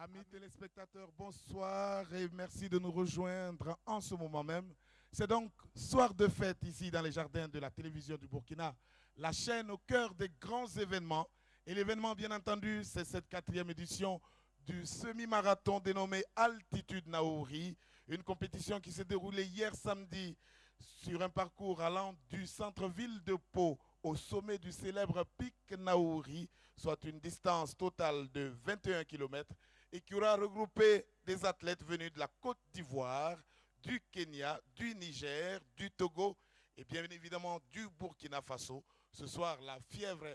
Amis téléspectateurs, bonsoir et merci de nous rejoindre en ce moment même. C'est donc soir de fête ici dans les jardins de la télévision du Burkina, la chaîne au cœur des grands événements. Et l'événement, bien entendu, c'est cette quatrième édition du semi-marathon dénommé Altitude Naouri, une compétition qui s'est déroulée hier samedi sur un parcours allant du centre-ville de Pau au sommet du célèbre pic Naouri, soit une distance totale de 21 km, et qui aura regroupé des athlètes venus de la Côte d'Ivoire, du Kenya, du Niger, du Togo et bien évidemment du Burkina Faso. Ce soir, la fièvre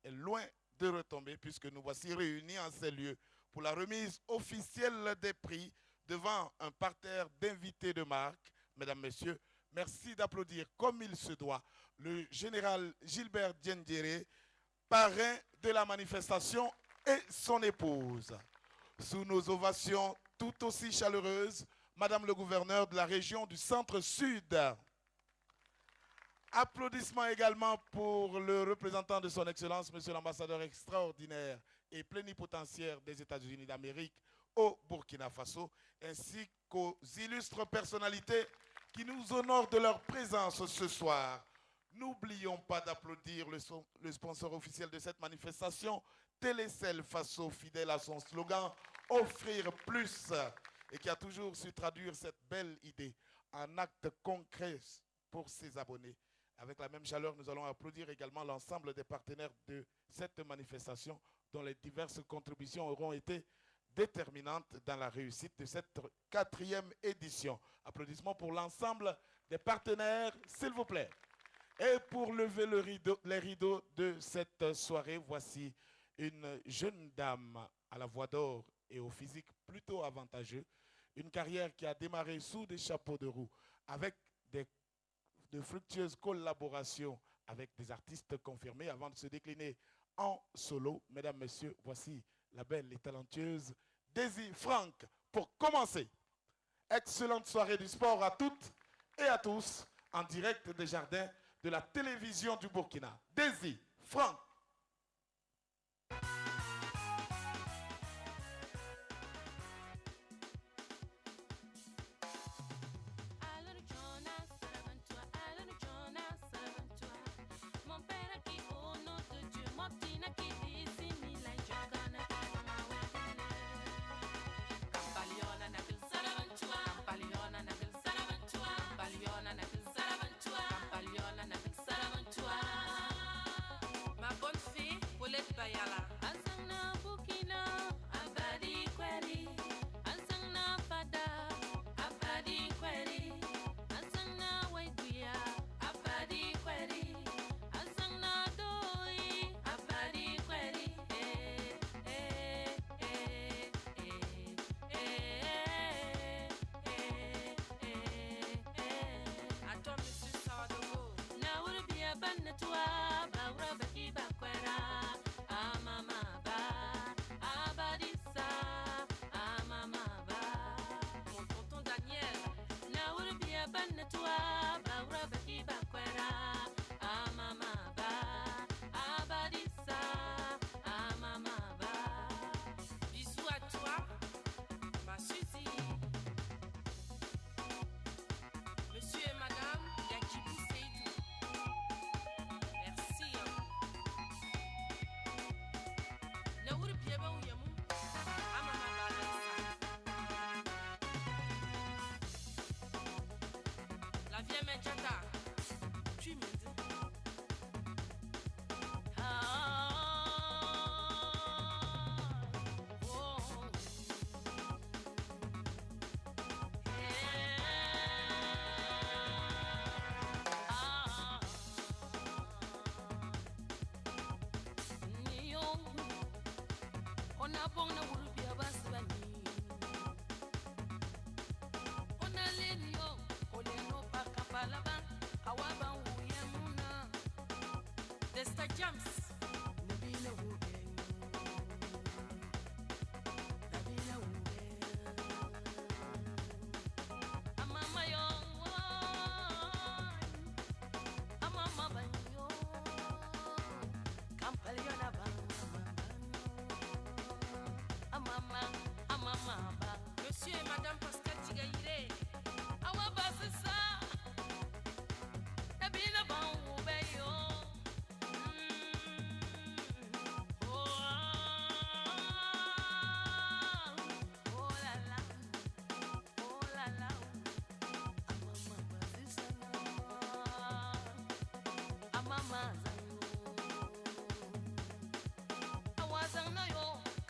est loin de retomber puisque nous voici réunis en ces lieux pour la remise officielle des prix devant un parterre d'invités de marque. Mesdames, Messieurs, merci d'applaudir comme il se doit le général Gilbert Diendéré, parrain de la manifestation, et son épouse. Sous nos ovations tout aussi chaleureuses, Madame le gouverneur de la région du Centre-Sud. Applaudissements également pour le représentant de son Excellence, Monsieur l'ambassadeur extraordinaire et plénipotentiaire des États-Unis d'Amérique au Burkina Faso, ainsi qu'aux illustres personnalités qui nous honorent de leur présence ce soir. N'oublions pas d'applaudir le sponsor officiel de cette manifestation, Télécel Faso, fidèle à son slogan « Offrir plus » et qui a toujours su traduire cette belle idée en actes concrets pour ses abonnés. Avec la même chaleur, nous allons applaudir également l'ensemble des partenaires de cette manifestation dont les diverses contributions auront été déterminantes dans la réussite de cette quatrième édition. Applaudissements pour l'ensemble des partenaires, s'il vous plaît. Et pour lever les rideaux de cette soirée, voici une jeune dame à la voix d'or et au physique plutôt avantageux, une carrière qui a démarré sous des chapeaux de roue avec de fructueuses collaborations avec des artistes confirmés avant de se décliner en solo. Mesdames, Messieurs, voici la belle et talentueuse Daisy Franck pour commencer. Excellente soirée du sport à toutes et à tous en direct des jardins de la télévision du Burkina. Daisy Franck. Bayala. Asangna Bukina, Abadi Kweli. Asangna Fada, Abadi Kweli. Asangna Waibuya, Abadi Kweli. Asangna Doi, Abadi Kweli. Atom Mr. Sadago. Now will be a bandatua, Baura Baki Bakwera. Monsieur et Madame Yakibou Seydou, merci. Naouri Pieba Ouyamu, Amama Balansa. La vieille Medjata, tu me dis. Desta Jams, Nabila Wuge, Nabila Wuge, Amama yo, Amama banyo, Kampaliona bang, Amama,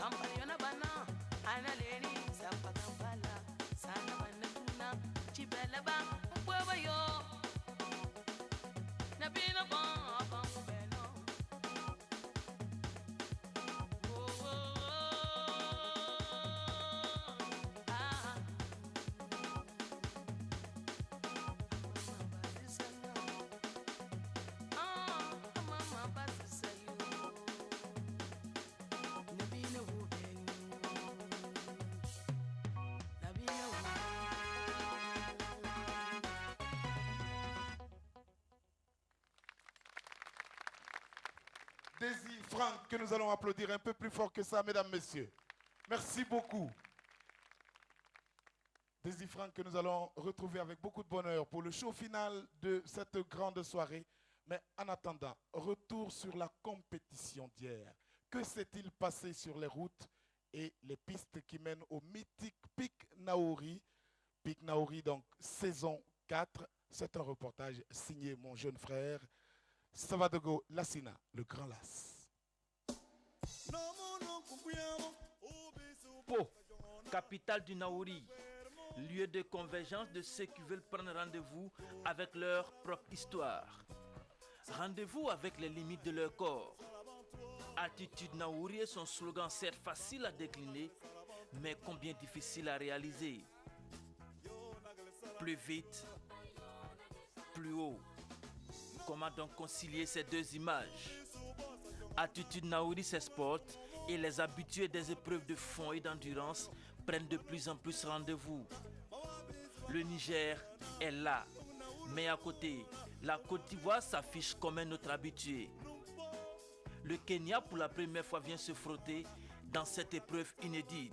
Kampayona bana, analeni, sapatambala, sana banatuna, chibelaba, wabayo. Nabina bang beno. Oh, ah. Mama basisayo. Nabina wubenu. Nabina Daisy Franck, que nous allons applaudir un peu plus fort que ça, mesdames, messieurs. Merci beaucoup. Daisy Franck, que nous allons retrouver avec beaucoup de bonheur pour le show final de cette grande soirée. Mais en attendant, retour sur la compétition d'hier. Que s'est-il passé sur les routes et les pistes qui mènent au mythique Pic Naouri? Pic Naouri, donc saison 4. C'est un reportage signé mon jeune frère, Savadogo Lassina, le grand Las. Pau, capitale du Naouri, lieu de convergence de ceux qui veulent prendre rendez-vous avec leur propre histoire. Rendez-vous avec les limites de leur corps. Attitude Naouri est son slogan, certes facile à décliner, mais combien difficile à réaliser. Plus vite, plus haut. Comment donc concilier ces deux images? Attitude Naouri s'exporte et les habitués des épreuves de fond et d'endurance prennent de plus en plus rendez-vous. Le Niger est là, mais à côté, la Côte d'Ivoire s'affiche comme un autre habitué. Le Kenya pour la première fois vient se frotter dans cette épreuve inédite.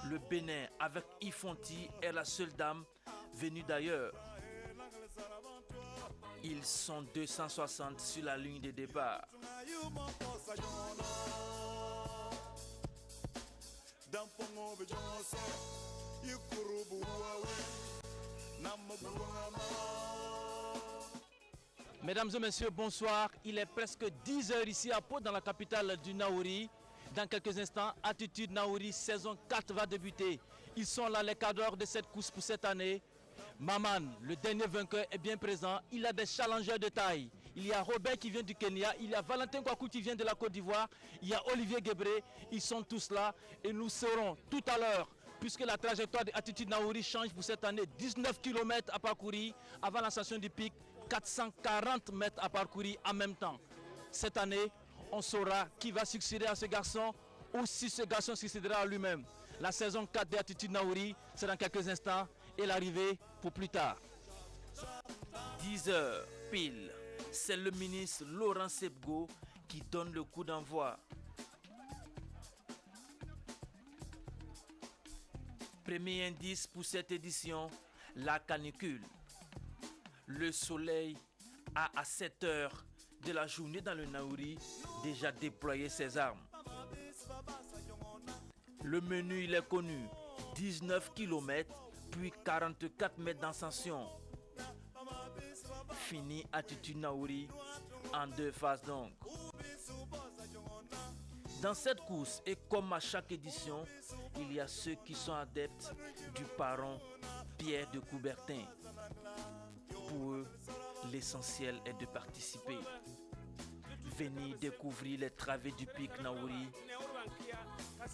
Le Bénin avec Ifonti est la seule dame venue d'ailleurs. Ils sont 260 sur la ligne de départ. Mesdames et messieurs, bonsoir. Il est presque 10 h ici à Pau, dans la capitale du Naouri. Dans quelques instants, Attitude Naouri saison 4 va débuter. Ils sont là les cadres de cette course pour cette année. Maman, le dernier vainqueur, est bien présent. Il a des challengers de taille. Il y a Robert qui vient du Kenya. Il y a Valentin Kwaku qui vient de la Côte d'Ivoire. Il y a Olivier Guébré. Ils sont tous là. Et nous serons tout à l'heure, puisque la trajectoire d'Attitude Naouri change pour cette année. 19 km à parcourir avant l'ascension du pic. 440 mètres à parcourir en même temps. Cette année, on saura qui va succéder à ce garçon ou si ce garçon succédera à lui-même. La saison 4 d'Attitude Naouri, c'est dans quelques instants et l'arrivée pour plus tard. 10 h pile, c'est le ministre Laurent Sebgo qui donne le coup d'envoi. Premier indice pour cette édition, la canicule. Le soleil a à 7 h de la journée dans le Naouri déjà déployé ses armes. Le menu il est connu, 19 km puis 44 mètres d'ascension. Fini Attitude Naouri en 2 phases donc. Dans cette course et comme à chaque édition, il y a ceux qui sont adeptes du parent Pierre de Coubertin. Pour eux, l'essentiel est de participer. Venir découvrir les travées du pic Naouri.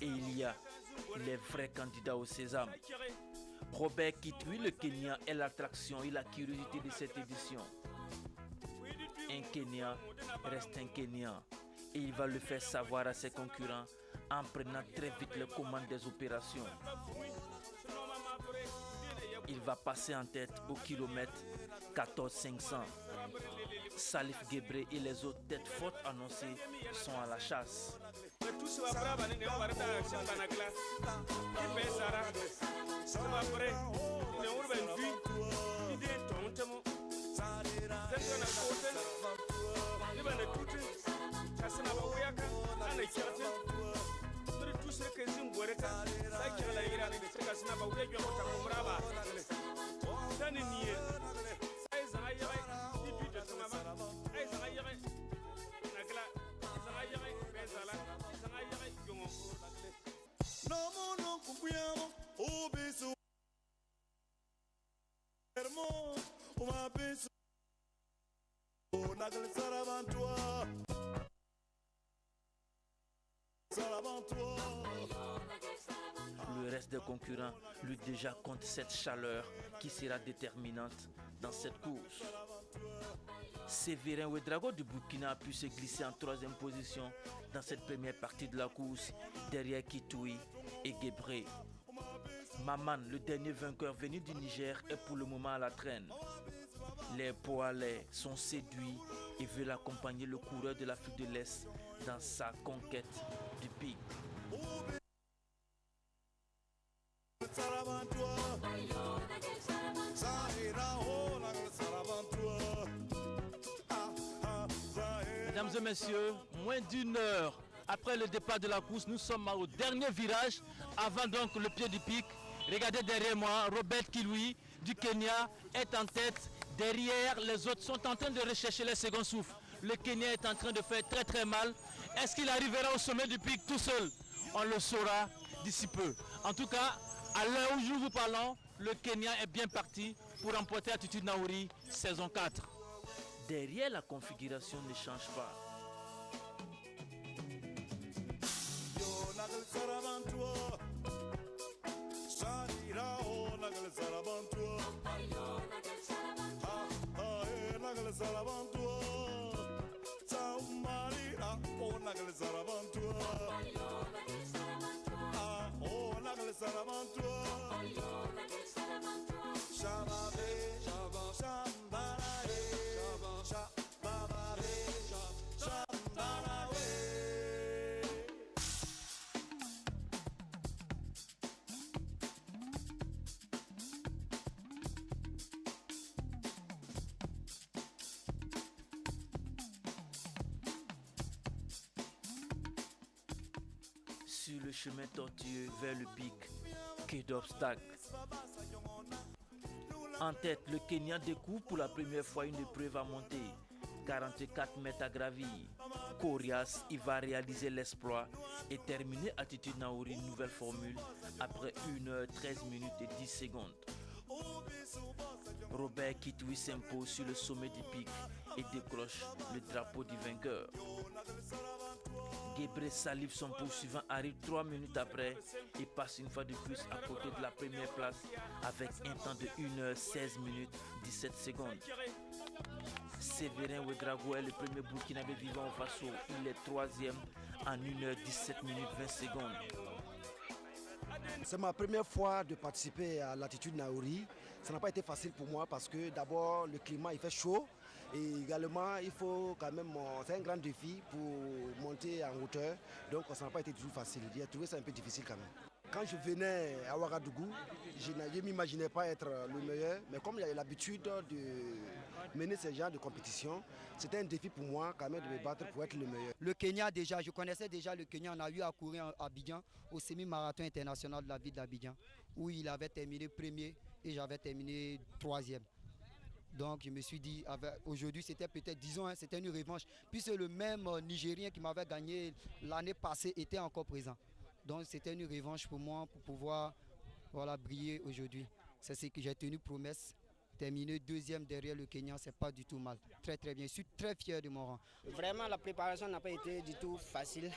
Et il y a les vrais candidats au sésame. Robert Kitui, le Kenya, est l'attraction et la curiosité de cette édition. Un Kenyan reste un Kenyan et il va le faire savoir à ses concurrents en prenant très vite les commandes des opérations. Il va passer en tête au kilomètre 14 500. Salif Guébré et les autres têtes fortes annoncées sont à la chasse. Le reste des concurrents luttent déjà contre cette chaleur qui sera déterminante dans cette course. Sévérin Ouedraogo du Burkina a pu se glisser en troisième position dans cette première partie de la course, derrière Kitoui et Gebré. Maman, le dernier vainqueur venu du Niger, est pour le moment à la traîne. Les Poalais sont séduits et veulent accompagner le coureur de l'Afrique de l'Est dans sa conquête du pic. Mesdames et messieurs, moins d'une heure après le départ de la course, nous sommes au dernier virage avant donc le pied du pic. Regardez derrière moi, Robert Kiloui du Kenya est en tête. Derrière, les autres sont en train de rechercher les seconds souffles. Le Kenya est en train de faire très très mal. Est-ce qu'il arrivera au sommet du pic tout seul? On le saura d'ici peu. En tout cas, à l'heure où nous vous parlons, le Kenya est bien parti pour remporter Altitude Naouri saison 4. Derrière, la configuration ne change pas. Sur le chemin tortueux vers le pic, quai d'obstacles. En tête, le Kenya découvre pour la première fois une épreuve à monter. 44 mètres à gravir. Corias, il va réaliser l'exploit et terminer Altitude Naouri, une nouvelle formule, après 1h13 minutes et 10 secondes. Robert Kitoui s'impose sur le sommet du pic et décroche le drapeau du vainqueur. Gebré Salif, son poursuivant, arrive 3 minutes après et passe une fois de plus à côté de la première place avec un temps de 1h16 minutes 17 secondes. Sévérin Ouedraogo est le premier Burkinabé vivant au Faso. Il est troisième en 1h17 minutes 20 secondes. C'est ma première fois de participer à l'Altitude Naouri. Ça n'a pas été facile pour moi parce que d'abord le climat il fait chaud et également il faut quand même, c'est un grand défi pour monter en hauteur, donc ça n'a pas été toujours facile. J'ai trouvé ça un peu difficile quand même. Quand je venais à Ouagadougou, je ne m'imaginais pas être le meilleur, mais comme j'avais l'habitude de mener ce genre de compétition, c'était un défi pour moi quand même de me battre pour être le meilleur. Le Kenya déjà, je connaissais déjà le Kenya, on a eu à courir à Abidjan, au semi-marathon international de la ville d'Abidjan, où il avait terminé premier et j'avais terminé troisième. Donc je me suis dit, aujourd'hui c'était peut-être, disons, c'était une revanche, puisque le même Nigérien qui m'avait gagné l'année passée était encore présent. Donc c'était une revanche pour moi pour pouvoir briller aujourd'hui. C'est ce que j'ai tenu promesse. Terminer deuxième derrière le Kenya, c'est pas du tout mal. Très très bien. Je suis très fier de mon rang. Vraiment, la préparation n'a pas été du tout facile.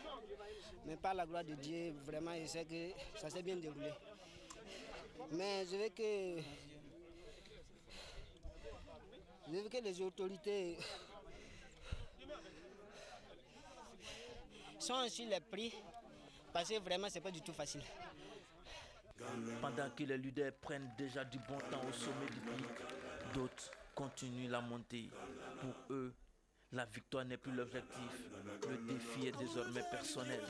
Mais par la gloire de Dieu, vraiment, je sais que ça s'est bien déroulé. Mais je veux que les autorités sont sur les prix. Parce que vraiment, c'est pas du tout facile. Pendant que les leaders prennent déjà du bon temps au sommet du pic, d'autres continuent la montée. Pour eux, la victoire n'est plus l'objectif. Le défi est désormais personnel.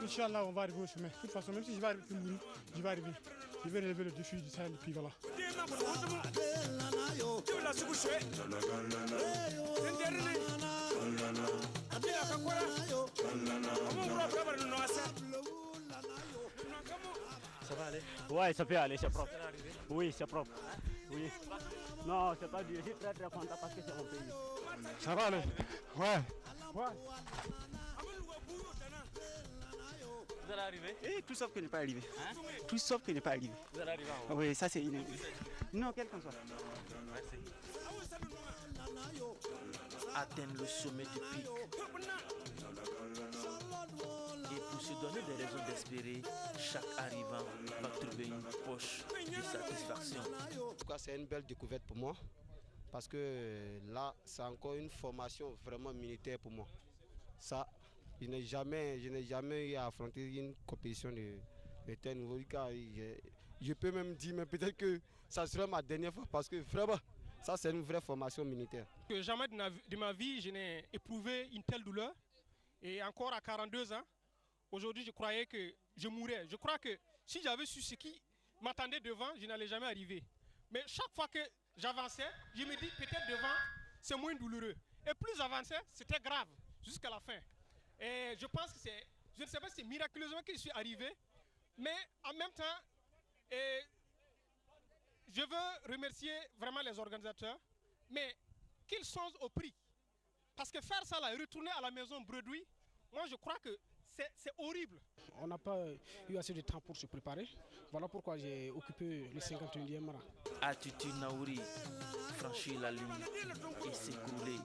Inch'Allah, on va arriver au sommet. De toute façon, même si je vais arriver mourir, je vais arriver. Je vais relever le défi du Sahel et puis voilà. Ça va aller? Ouais, ça peut aller, c'est propre. Oui, c'est propre. Oui. Non, c'est pas dur. Je suis très très content parce que c'est mon pays. Ça va aller? Ouais. Ouais. allez arriver? Et tout sauf que n'est pas arrivé. Hein? Tout sauf que n'est pas arrivé. Vous allez arriver en haut. Oui, ça c'est une... Non, quel qu'en soit. Merci. Atteindre le sommet du pic. Et pour se donner des raisons d'espérer, chaque arrivant va trouver une poche de satisfaction. En tout cas, c'est une belle découverte pour moi. Parce que là, c'est encore une formation vraiment militaire pour moi. Ça, je n'ai jamais eu à affronter une compétition de tel niveau. Je peux même dire, mais peut-être que ça sera ma dernière fois parce que vraiment, ça c'est une vraie formation militaire. Que jamais de ma vie, je n'ai éprouvé une telle douleur. Et encore à 42 ans, aujourd'hui, je croyais que je mourrais. Je crois que si j'avais su ce qui m'attendait devant, je n'allais jamais arriver. Mais chaque fois que j'avançais, je me dis peut-être devant, c'est moins douloureux. Et plus j'avançais, c'était grave jusqu'à la fin. Et je pense que c'est, je ne sais pas si c'est miraculeusement que je suis arrivé, mais en même temps, je veux remercier vraiment les organisateurs, mais qu'ils songent au prix. Parce que faire ça là, et retourner à la maison bredouille, moi je crois que c'est horrible. On n'a pas eu assez de temps pour se préparer. Voilà pourquoi j'ai occupé le 51e rang. Attitude Naouri, franchir la ligne et s'écrouler.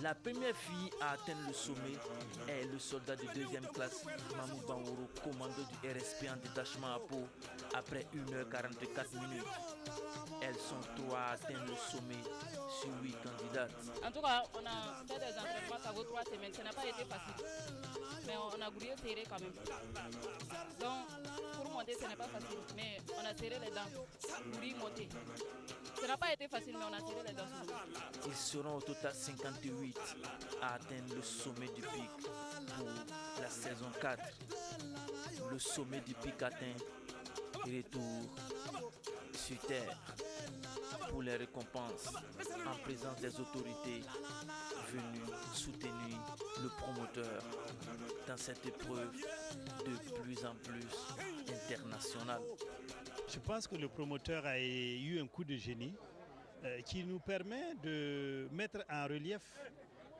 La première fille à atteindre le sommet est le soldat de 2e classe Mamou Bangouro, commando du RSP en détachement à Pau, après 1h44 minutes. Elles sont 3 à atteindre le sommet sur 8 candidates. En tout cas, on a fait des entraînements, ça vaut 3 semaines. Ça n'a pas été facile. Mais on a voulu serrer quand même. Donc, pour monter, ce n'est pas facile. Mais on a serré les dents pour y monter. Ça n'a pas été facile, mais on a serré les dents. Ils seront au total 58 à atteindre le sommet du pic pour la saison 4. Le sommet du pic atteint, retour sur terre pour les récompenses en présence des autorités venues soutenir le promoteur dans cette épreuve de plus en plus internationale. Je pense que le promoteur a eu un coup de génie qui nous permet de mettre en relief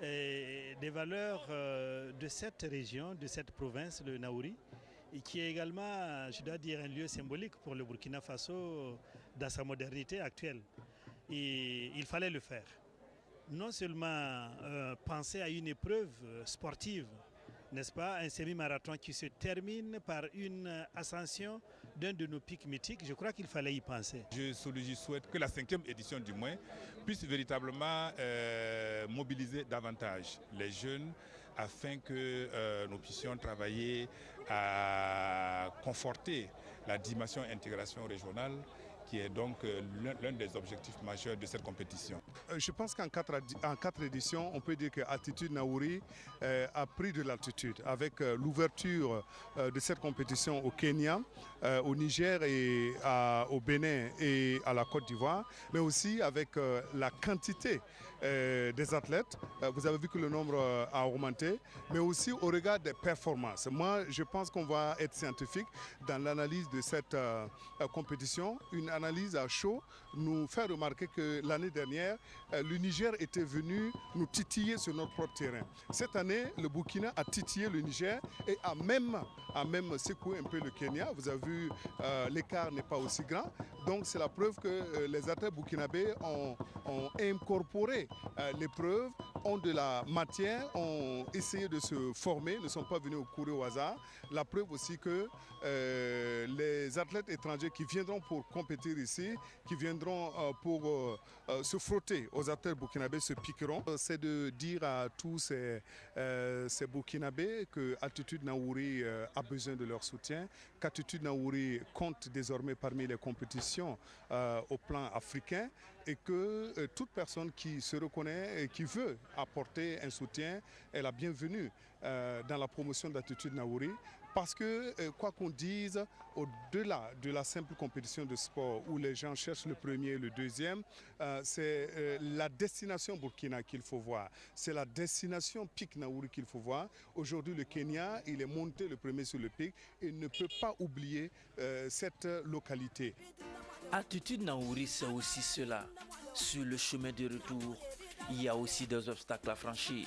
des valeurs de cette région, de cette province, le Naouri, et qui est également, je dois dire, un lieu symbolique pour le Burkina Faso dans sa modernité actuelle. Et il fallait le faire. Non seulement penser à une épreuve sportive, n'est-ce pas, un semi-marathon qui se termine par une ascension d'un de nos pics mythiques, je crois qu'il fallait y penser. Je souhaite que la 5e édition du moins puisse véritablement mobiliser davantage les jeunes afin que nous puissions travailler à conforter la dimension intégration régionale qui est donc l'un des objectifs majeurs de cette compétition. Je pense qu'en 4 éditions, on peut dire que Attitude Naouri a pris de l'altitude avec l'ouverture de cette compétition au Kenya, au Niger et au Bénin et à la Côte d'Ivoire, mais aussi avec la quantité des athlètes. Vous avez vu que le nombre a augmenté, mais aussi au regard des performances. Moi, je pense qu'on va être scientifique dans l'analyse de cette compétition. Une analyse à chaud nous fait remarquer que l'année dernière, le Niger était venu nous titiller sur notre propre terrain. Cette année, le Burkina a titillé le Niger et a même secoué un peu le Kenya. Vous avez vu, l'écart n'est pas aussi grand. Donc c'est la preuve que les athlètes burkinabés ont incorporé l'épreuve, ont de la matière, ont essayé de se former, ne sont pas venus courir au hasard. La preuve aussi que les athlètes étrangers qui viendront pour compétir ici, qui viendront pour se frotter aux athlètes burkinabés, se piqueront. C'est de dire à tous ces burkinabés que Attitude Naouri a besoin de leur soutien, qu'Attitude Naouri compte désormais parmi les compétitions au plan africain et que toute personne qui se reconnaît et qui veut apporter un soutien est la bienvenue dans la promotion d'Attitude Naouri. Parce que, quoi qu'on dise, au-delà de la simple compétition de sport où les gens cherchent le premier et le deuxième, c'est la destination Burkina qu'il faut voir. C'est la destination pic Naouri qu'il faut voir. Aujourd'hui, le Kenya, il est monté le premier sur le pic et ne peut pas oublier cette localité. Attitude Naouri, c'est aussi cela. Sur le chemin de retour, il y a aussi des obstacles à franchir.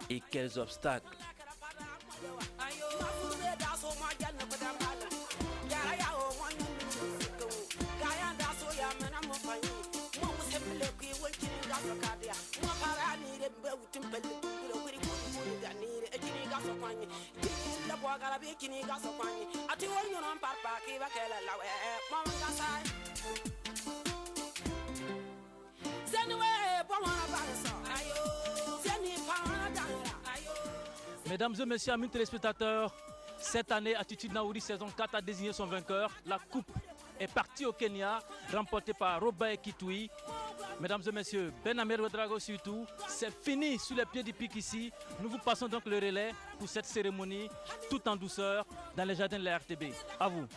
Et quels obstacles? Mesdames et messieurs, amis téléspectateurs, cette année, Attitude Naouri saison 4 a désigné son vainqueur. La coupe est partie au Kenya, remportée par Robert Kitui. Mesdames et messieurs, Ben Amer Ouedraogo surtout, c'est fini sous les pieds du pic ici. Nous vous passons donc le relais pour cette cérémonie, tout en douceur, dans les jardins de la RTB. À vous.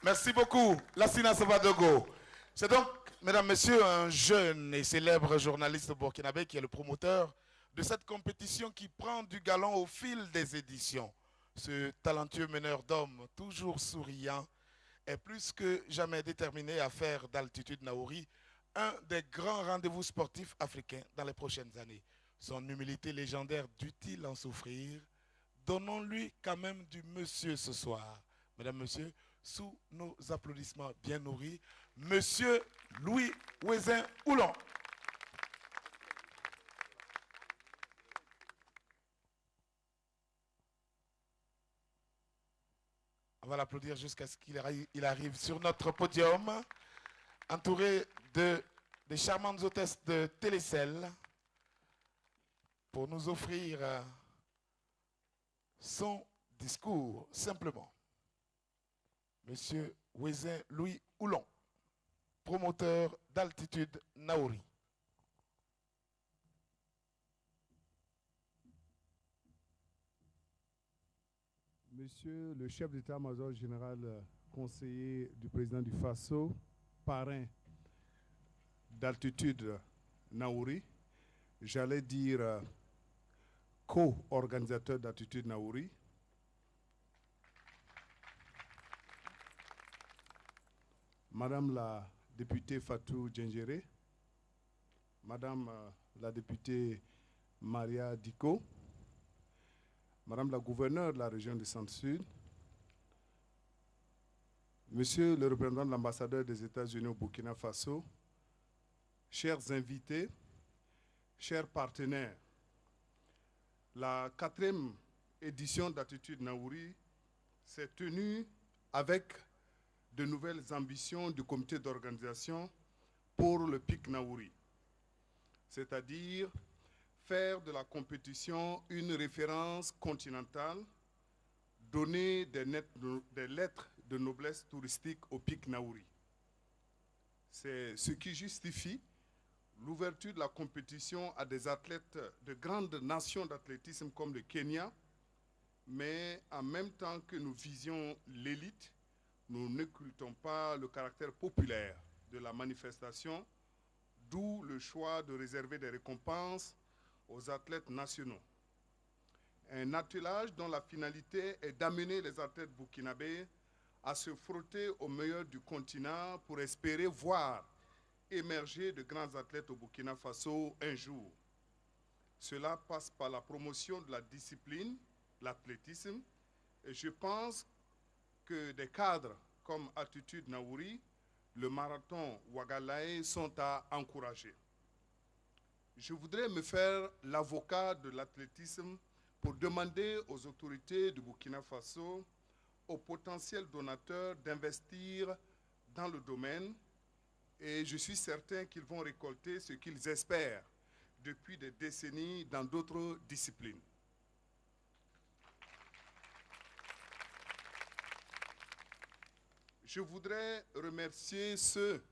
Merci beaucoup, Lassina Savadogo. C'est donc, mesdames, messieurs, un jeune et célèbre journaliste burkinabé qui est le promoteur de cette compétition qui prend du galon au fil des éditions. Ce talentueux meneur d'hommes, toujours souriant, est plus que jamais déterminé à faire d'Altitude Naouri un des grands rendez-vous sportifs africains dans les prochaines années. Son humilité légendaire dut-il en souffrir? Donnons-lui quand même du monsieur ce soir. Mesdames, messieurs, sous nos applaudissements bien nourris, Monsieur Louis Ouezin Oulon. On va l'applaudir jusqu'à ce qu'il arrive sur notre podium, entouré des charmantes hôtesses de Télécel, pour nous offrir son discours, simplement. Monsieur Ouezin Louis Oulon, promoteur d'Altitude Naouri. Monsieur le chef d'état-major général conseiller du président du FASO, parrain d'Altitude Naouri, j'allais dire co-organisateur d'Altitude Naouri, Madame la députée Fatou Djengere, Madame la députée Maria Diko, Madame la gouverneure de la région du Centre-Sud, Monsieur le représentant de l'ambassadeur des États-Unis au Burkina Faso, chers invités, chers partenaires, la 4e édition d'Altitude Naouri s'est tenue avec de nouvelles ambitions du comité d'organisation pour le pic Naouri, c'est-à-dire faire de la compétition une référence continentale, donner des lettres de noblesse touristique au pic Naouri. C'est ce qui justifie l'ouverture de la compétition à des athlètes de grandes nations d'athlétisme comme le Kenya, mais en même temps que nous visions l'élite, nous n'occultons pas le caractère populaire de la manifestation, d'où le choix de réserver des récompenses aux athlètes nationaux. Un attelage dont la finalité est d'amener les athlètes burkinabés à se frotter au meilleur du continent pour espérer voir émerger de grands athlètes au Burkina Faso un jour. Cela passe par la promotion de la discipline, l'athlétisme, et je pense que des cadres comme Altitude Naouri, le marathon Ouagalaï sont à encourager. Je voudrais me faire l'avocat de l'athlétisme pour demander aux autorités du Burkina Faso, aux potentiels donateurs d'investir dans le domaine et je suis certain qu'ils vont récolter ce qu'ils espèrent depuis des décennies dans d'autres disciplines. Je voudrais remercier ceux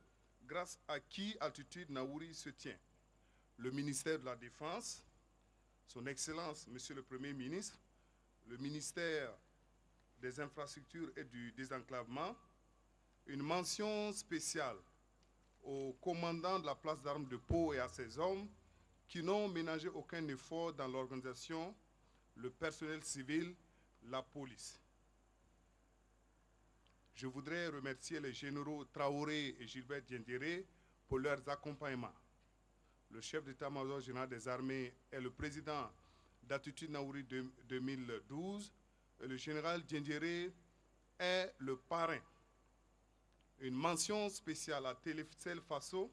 grâce à qui Altitude Naouri se tient. Le ministère de la Défense, son Excellence, Monsieur le Premier ministre, le ministère des Infrastructures et du Désenclavement, une mention spéciale au commandant de la place d'armes de Pau et à ses hommes qui n'ont ménagé aucun effort dans l'organisation, le personnel civil, la police. Je voudrais remercier les généraux Traoré et Gilbert Diendéré pour leurs accompagnements. le chef d'état-major général des armées, est le président d'Attitude Naouri 2012. Et le général Djendjere est le parrain. Une mention spéciale à Télécel Faso,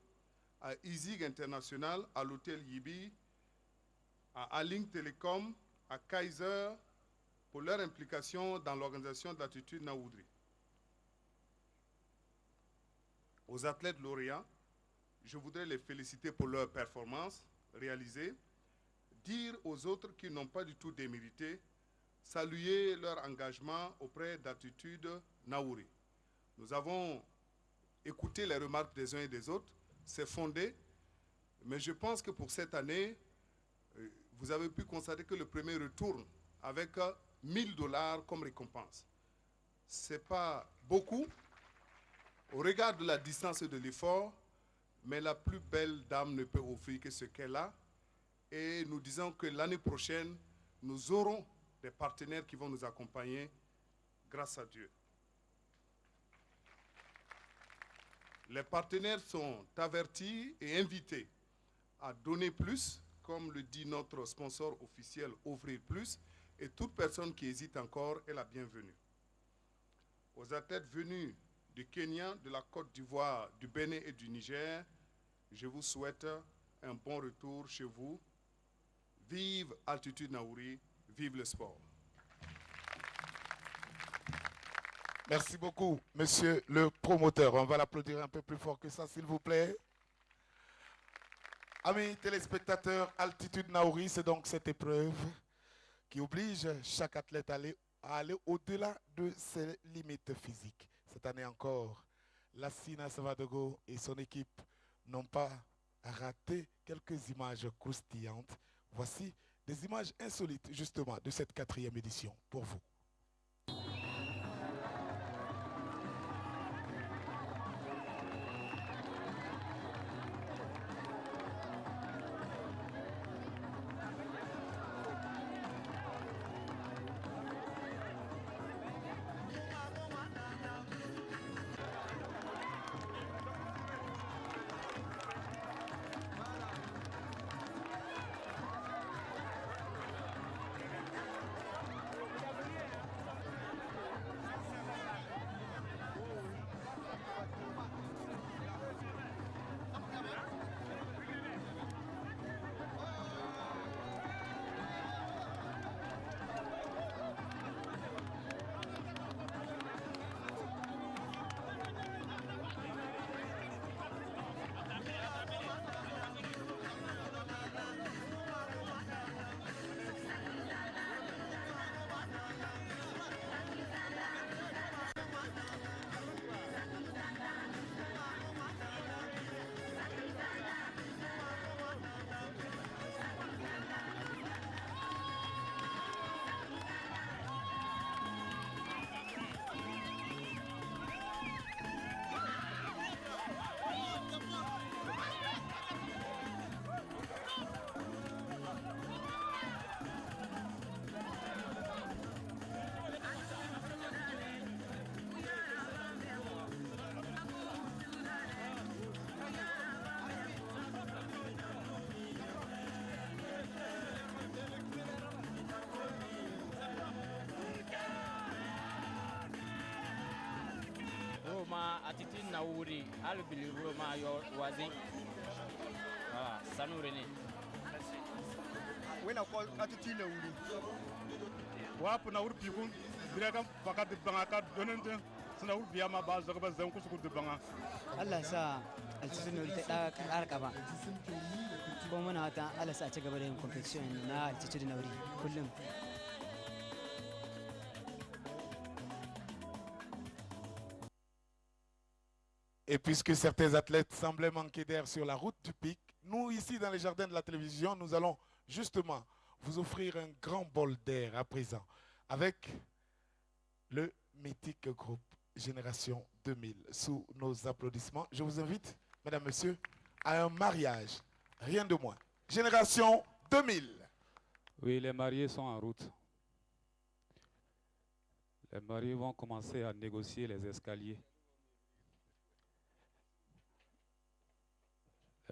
à Izig International, à l'hôtel Yibi, à Aling Telecom, à Kaiser, pour leur implication dans l'organisation d'Attitude Naouri. Aux athlètes lauréats, je voudrais les féliciter pour leur performance réalisée, dire aux autres qui n'ont pas du tout démérité, saluer leur engagement auprès d'Attitude Naouri. Nous avons écouté les remarques des uns et des autres, c'est fondé, mais je pense que pour cette année, vous avez pu constater que le premier retourne avec $1000 comme récompense. Ce n'est pas beaucoup au regard de la distance et de l'effort, mais la plus belle dame ne peut offrir que ce qu'elle a. Et nous disons que l'année prochaine, nous aurons des partenaires qui vont nous accompagner grâce à Dieu. Les partenaires sont avertis et invités à donner plus, comme le dit notre sponsor officiel, offrir plus, et toute personne qui hésite encore est la bienvenue. Aux athlètes venus du Kenya, de la Côte d'Ivoire, du Bénin et du Niger, je vous souhaite un bon retour chez vous. Vive Altitude Naouri, vive le sport. Merci beaucoup, monsieur le promoteur. On va l'applaudir un peu plus fort que ça, s'il vous plaît. Amis téléspectateurs, Altitude Naouri, c'est donc cette épreuve qui oblige chaque athlète à aller au-delà de ses limites physiques. Cette année encore, Lassina Savadogo et son équipe n'ont pas raté quelques images croustillantes. Voici des images insolites, justement, de cette 4e édition pour vous. Attitude Naouri, Albilou, Wazi. Voilà, ça nous renaît. Oui, Attitude Naouri. Wap Naouri Pigoun, Dragon, Pakat de Bangaka, Donenden, Sanaour Biama Baz, the Zankus de Banga. Allah sa, Altitude Naouri, Arkaba. Comonata, Allah sa, Chagabarin competition, Altitude Naouri, Kulum. Et puisque certains athlètes semblaient manquer d'air sur la route du pic, nous, ici, dans les jardins de la télévision, nous allons justement vous offrir un grand bol d'air à présent avec le mythique groupe Génération 2000. Sous nos applaudissements, je vous invite, mesdames, messieurs, à un mariage, rien de moins. Génération 2000. Oui, les mariés sont en route. Les mariés vont commencer à négocier les escaliers.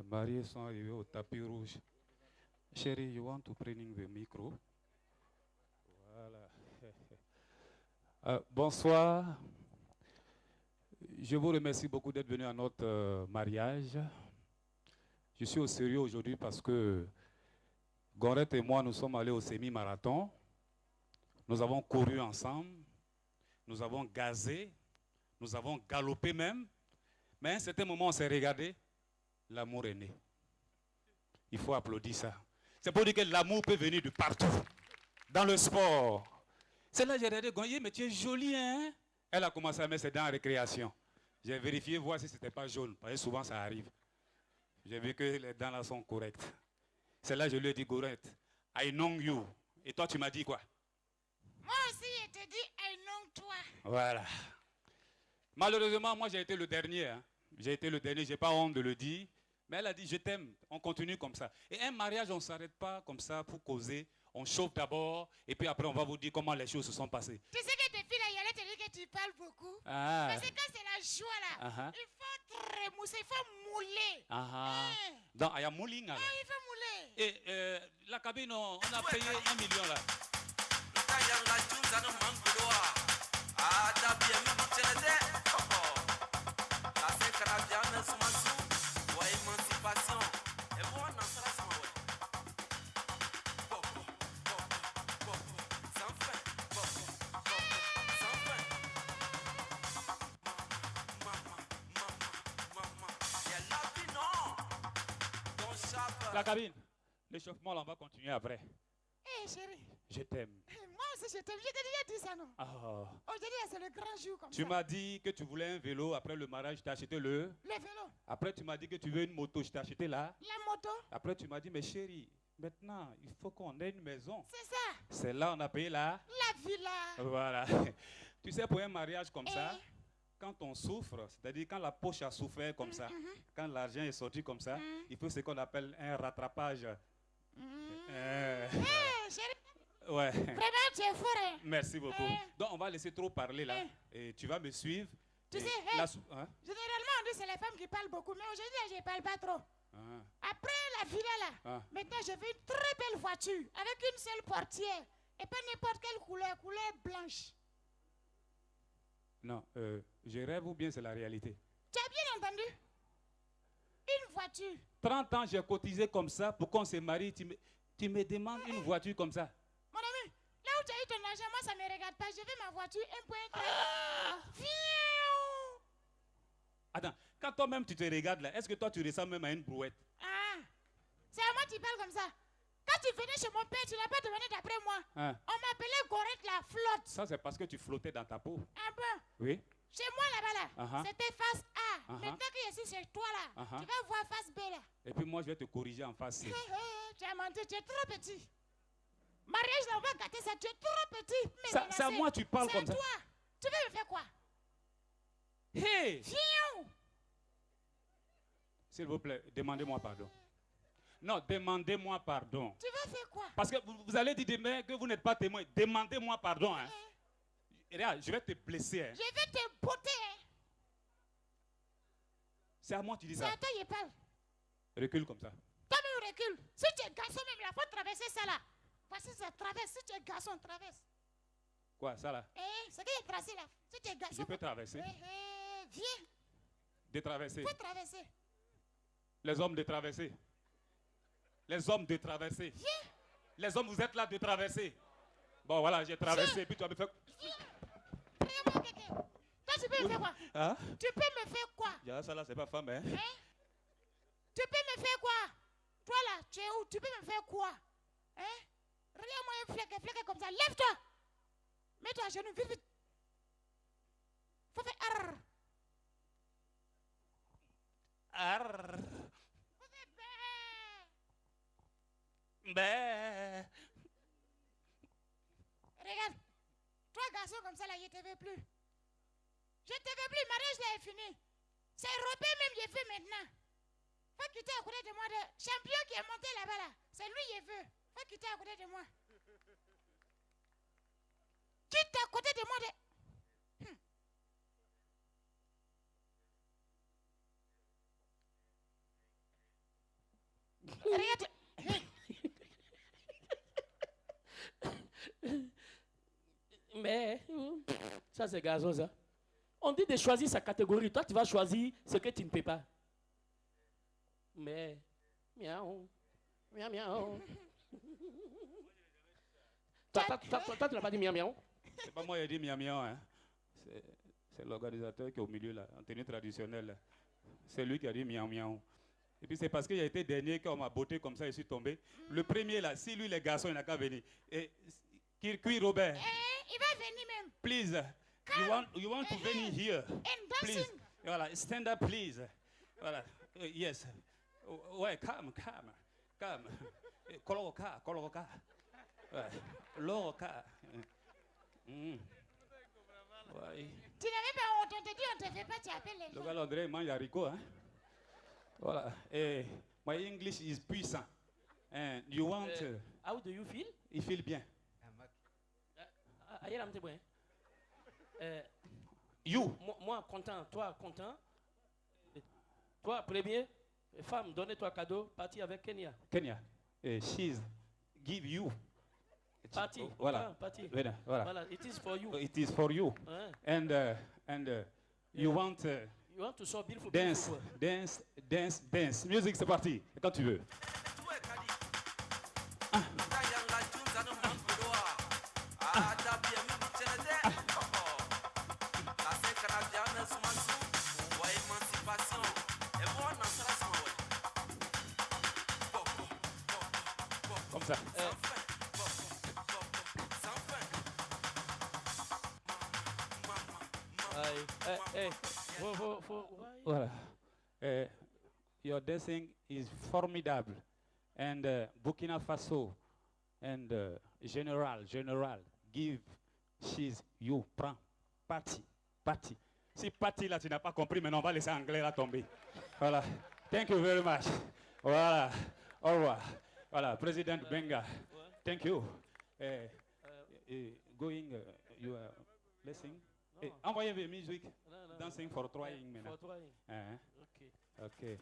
Les mariés sont arrivés au tapis rouge. Chérie, you want to bring the micro? Voilà. Bonsoir. Je vous remercie beaucoup d'être venu à notre mariage. Je suis au sérieux aujourd'hui parce que Gorette et moi, nous sommes allés au semi-marathon. Nous avons couru ensemble. Nous avons gazé. Nous avons galopé même. Mais à un certain moment, on s'est regardé. L'amour est né. Il faut applaudir ça. C'est pour dire que l'amour peut venir de partout. Dans le sport. C'est là que j'ai regardé Goye, mais tu es jolie, hein? Elle a commencé à mettre ses dents en récréation. J'ai vérifié, voir si ce n'était pas jaune. Parce que souvent, ça arrive. J'ai vu que les dents là sont correctes. C'est là que je lui ai dit, Gorette, I know you. Et toi, tu m'as dit quoi? Moi aussi, je te dis, I know toi. Voilà. Malheureusement, moi, j'ai été le dernier. Hein. J'ai été le dernier, je n'ai pas honte de le dire. Mais elle a dit, je t'aime, on continue comme ça. Et un mariage, on ne s'arrête pas comme ça pour causer. On chauffe d'abord, et puis après, on va vous dire comment les choses se sont passées. Tu sais que tes filles, là, il y allait te dire que tu parles beaucoup. Ah. Mais c'est quand c'est la joie, là. Il faut remousser, il faut mouler. Donc, il y a mouling, alors. Il faut mouler. Et la cabine, on a payé 1 million, là. La cabine, l'échauffement, là, on va continuer après. Hé, chérie. Je t'aime. Moi aussi, je t'aime. Je t'ai déjà dit ça, non? Aujourd'hui, c'est le grand jour comme ça. Tu m'as dit que tu voulais un vélo. Après le mariage, je t'ai acheté le vélo. Après, tu m'as dit que tu veux une moto. Je t'ai acheté la moto. Après, tu m'as dit, mais chérie, maintenant, il faut qu'on ait une maison. C'est ça. C'est là on a payé la villa. Voilà. Tu sais, pour un mariage comme ça, quand on souffre, c'est-à-dire quand la poche a souffert comme ça, quand l'argent est sorti comme ça, il faut ce qu'on appelle un rattrapage. Chérie. Ouais. Vraiment, tu es fort, hein? Merci beaucoup. Donc, on va laisser trop parler là. Et tu vas me suivre. Tu sais, généralement, on dit que c'est les femmes qui parlent beaucoup, mais aujourd'hui, je ne parle pas trop. Après la villa là, maintenant, je veux une très belle voiture avec une seule portière et pas n'importe quelle couleur blanche. Non, je rêve ou bien c'est la réalité? Tu as bien entendu? Une voiture. 30 ans, j'ai cotisé comme ça pour qu'on se marie. Tu me demandes une voiture comme ça? Mon ami, là où tu as eu ton argent, moi ça ne me regarde pas. Je veux ma voiture 1.3. Viens! Attends, quand toi-même tu te regardes là, est-ce que toi tu ressembles même à une brouette? C'est à moi que tu parles comme ça. Quand tu venais chez mon père, tu n'as pas demandé d'après moi. On m'appelait Gorette la flotte. Ça c'est parce que tu flottais dans ta peau. Un peu. Oui. Chez moi là-bas, c'était face A. Maintenant que je suis chez toi là, tu vas voir face B là. Et puis moi je vais te corriger en face C. Tu as menti, tu es trop petit. Mariage là, on va gâter ça, tu es trop petit. C'est à moi que tu parles comme ça. C'est toi. Tu veux me faire quoi? Hey! Viens! S'il vous plaît, demandez-moi pardon. Non, demandez-moi pardon. Tu veux faire quoi? Parce que vous allez dire demain que vous n'êtes pas témoin. Demandez-moi pardon. Hein. Regarde, je vais te blesser. Hein. Je vais te botter. Hein. C'est à moi que tu dis ça. C'est à toi que je parle. Recule comme ça. Toi-même recule. Si tu es garçon même, il faut traverser ça là. Voici ça traverse. Si tu es garçon, traverse. Quoi, ça là? C'est qu'il y a tracé là. Si tu es garçon. Je peux traverser. Viens. De traverser. Il faut traverser. Les hommes de traverser. Les hommes de traverser. Viens. Les hommes, vous êtes là de traverser. Bon, voilà, j'ai traversé. Puis tu vas me faire. Regarde-moi quelqu'un. Toi, tu peux me faire quoi? Tu peux me faire quoi? Ça là, c'est pas femme, hein? Tu peux me faire quoi? Toi là, tu es où? Tu peux me faire quoi? Regarde-moi un flèque comme ça. Lève-toi. Mets-toi à genoux, vite, vite. Faut faire arr. Arr. Faut faire bé. Bé. Regarde. Toi, garçon comme ça là, je ne te veux plus. Je ne te veux plus, le mariage là est fini. C'est européen même, je veux maintenant. Faut quitter à côté de moi. Le champion qui est monté là-bas là, c'est lui je veux. Faut quitter à côté de moi. Quitte à côté de moi. Regarde. Mais, ça c'est gazon ça. On dit de choisir sa catégorie. Toi, tu vas choisir ce que tu ne peux pas. Mais, miaou, miaou, miaou. Toi, tu n'as pas dit miaou, miaou. C'est pas moi qui ai dit miaou, miaou. Hein. C'est l'organisateur qui est au milieu, là, en tenue traditionnelle. Là. C'est lui qui a dit miaou, miaou. Et puis c'est parce qu'il a été dernier qu'on m'a botté comme ça, je suis tombé. Le premier, là, si lui, les garçons, il n'a qu'à venir. Et Kirkui Robert. Il va venir même. Please, you want to venir here? Please, voilà, stand up, please. Voilà, yes. Ouais, calme. Coloca. Ouais, Loroca. Ouais. Tu n'avais pas honte, on te dit, on te fait pas, tu appelles les Le gens. gars André mange haricot, hein? Voilà. Et my English is puissant. And you want... How do you feel? Il feel bien. Ayer, I'm bon. You. Moi, content. Toi, content. Toi, premier. Femme, donnez-toi cadeau. Parti avec Kenya. Kenya. She's give you. Parti. Voilà. Parti. Voilà. It is for you. It is for you. And you want... You want to show beautiful, dance, beautiful. dance. Musique, c'est parti. Quand tu veux. Comme ça. Voilà. Your dancing is formidable. And Burkina Faso and General, give, she's, you, prends, parti. Si parti là, tu n'as pas compris, maintenant on va laisser anglais là tomber. Voilà. Thank you very much. Voilà. Au revoir. Voilà, Président Benga. Thank you. Going, you are listening. Envoyez vos musiques. Dancing for trying maintenant. For trying. Ok.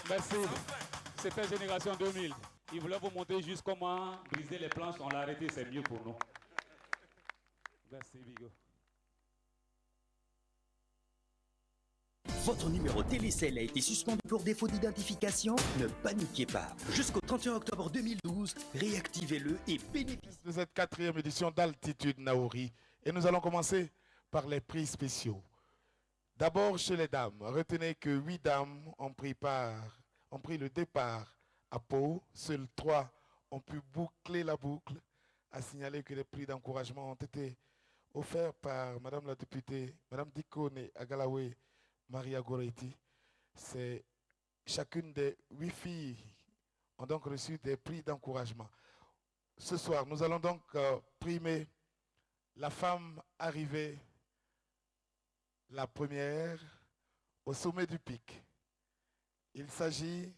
Merci. C'était Génération 2000. Ils voulaient vous montrer juste comment briser les planches. On l'a arrêté, c'est mieux pour nous. Merci, Bigo. Votre numéro Télécell a été suspendu pour défaut d'identification. Ne paniquez pas. Jusqu'au 31 octobre 2012, réactivez-le et bénéficiez de cette 4e édition d'Altitude Naouri. Et nous allons commencer par les prix spéciaux. D'abord chez les dames. Retenez que 8 dames ont pris le départ à Pau. Seules 3 ont pu boucler la boucle. À signaler que les prix d'encouragement ont été offerts par Madame la députée, Madame Dikone Agalawe, Maria Goretti. C'est chacune des 8 filles ont donc reçu des prix d'encouragement. Ce soir, nous allons donc primer la femme arrivée la première au sommet du pic. Il s'agit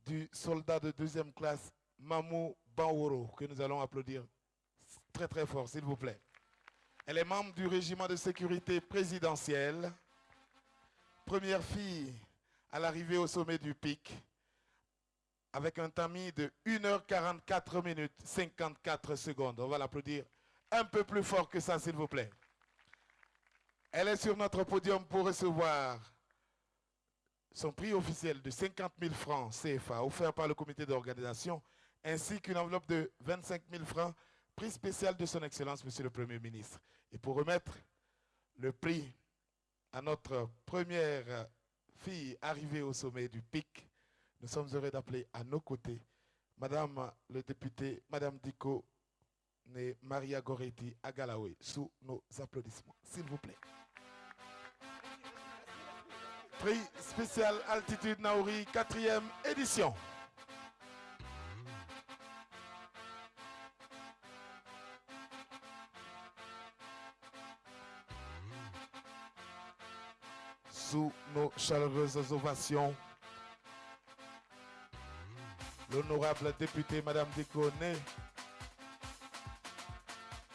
du soldat de 2e classe Mamou Banworo, que nous allons applaudir très très fort, s'il vous plaît. Elle est membre du régiment de sécurité présidentielle. Première fille à l'arrivée au sommet du pic, avec un tamis de 1h44 minutes 54 secondes. On va l'applaudir un peu plus fort que ça, s'il vous plaît. Elle est sur notre podium pour recevoir son prix officiel de 50 000 francs CFA offert par le comité d'organisation, ainsi qu'une enveloppe de 25 000 francs, prix spécial de son Excellence, Monsieur le Premier ministre. Et pour remettre le prix à notre première fille arrivée au sommet du pic, nous sommes heureux d'appeler à nos côtés Madame le député, Madame Diko et Maria Goretti Agalawe, sous nos applaudissements, s'il vous plaît. Prix spécial Altitude Naouri, 4e édition. sous nos chaleureuses ovations, l'honorable députée Madame Dikone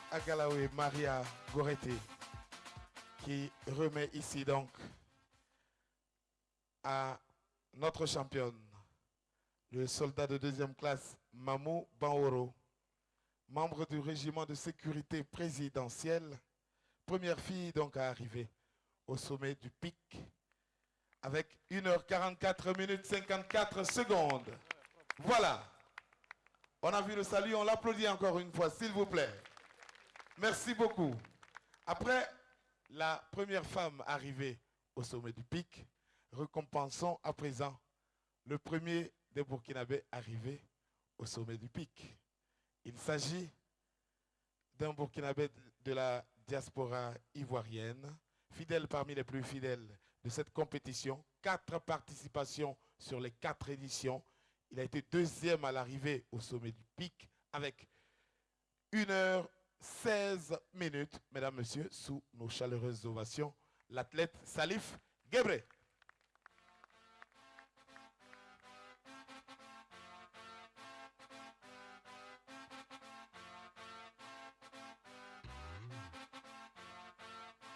Agalawe Maria Goreté, qui remet ici donc à notre championne, le soldat de 2e classe Mamou Banoro, membre du régiment de sécurité présidentielle, première fille donc à arriver au sommet du pic avec 1h44 minutes 54 secondes. Voilà. On a vu le salut, on l'applaudit encore une fois, s'il vous plaît. Merci beaucoup. Après la première femme arrivée au sommet du pic, récompensons à présent le premier des Burkinabés arrivé au sommet du pic. Il s'agit d'un Burkinabé de la diaspora ivoirienne, fidèle parmi les plus fidèles de cette compétition. 4 participations sur les 4 éditions. Il a été 2e à l'arrivée au sommet du pic avec 1h16 minutes, mesdames, messieurs, sous nos chaleureuses ovations, l'athlète Salif Gebre.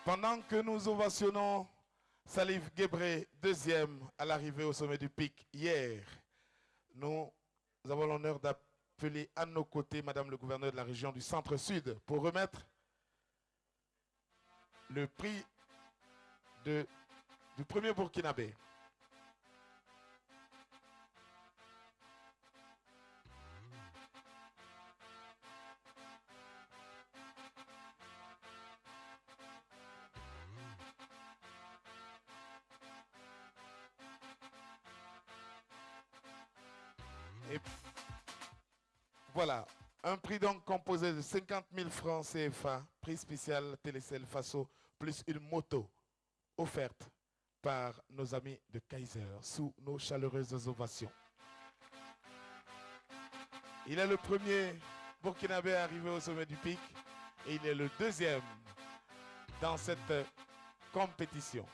Pendant que nous ovationnons Salif Gebre, 2e à l'arrivée au sommet du pic hier, nous avons l'honneur d'appeler à nos côtés Madame le gouverneur de la région du Centre-Sud pour remettre le prix du premier Burkinabé. Et voilà, un prix donc composé de 50 000 francs CFA, prix spécial Télécel Faso, plus une moto offerte par nos amis de Kaiser sous nos chaleureuses ovations. Il est le premier Burkinabé arrivé au sommet du pic et il est le 2e dans cette compétition.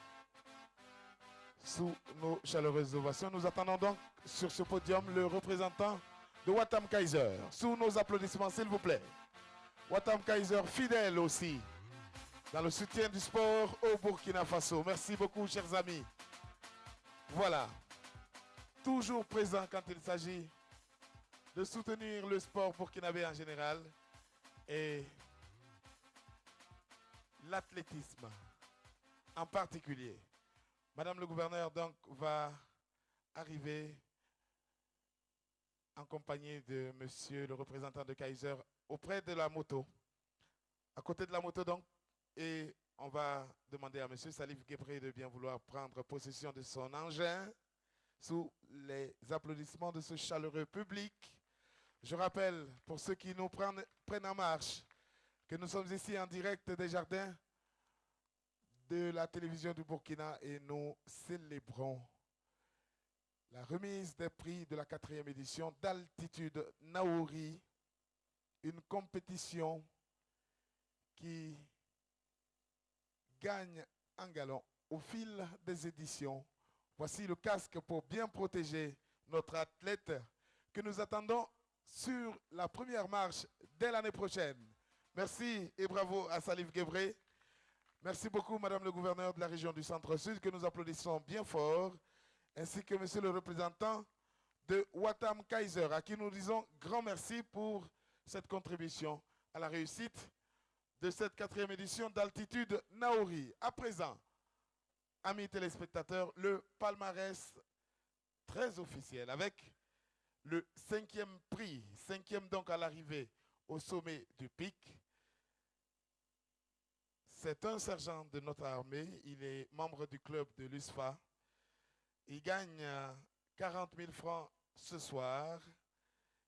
Sous nos chaleureuses ovations, nous attendons donc sur ce podium le représentant de Watam Kaiser. Sous nos applaudissements, s'il vous plaît. Watam Kaiser, fidèle aussi dans le soutien du sport au Burkina Faso. Merci beaucoup, chers amis. Voilà. Toujours présent quand il s'agit de soutenir le sport burkinabé en général et l'athlétisme en particulier. Madame le gouverneur donc va arriver en compagnie de monsieur le représentant de Kaiser auprès de la moto. À côté de la moto donc, et on va demander à monsieur Salif Gebre de bien vouloir prendre possession de son engin sous les applaudissements de ce chaleureux public. Je rappelle, pour ceux qui nous prennent en marche, que nous sommes ici en direct des jardins de la télévision du Burkina et nous célébrons la remise des prix de la 4e édition d'Altitude Naouri, une compétition qui gagne en galon au fil des éditions. Voici le casque pour bien protéger notre athlète que nous attendons sur la première marche dès l'année prochaine. Merci et bravo à Salif Gebre. Merci beaucoup, Madame le gouverneur de la région du Centre-Sud, que nous applaudissons bien fort, ainsi que Monsieur le représentant de Watam Kaiser, à qui nous disons grand merci pour cette contribution à la réussite de cette 4e édition d'Altitude Naouri. À présent, amis téléspectateurs, le palmarès très officiel avec le 5e prix, 5e donc à l'arrivée au sommet du pic. C'est un sergent de notre armée, il est membre du club de l'USFA. Il gagne 40 000 francs ce soir.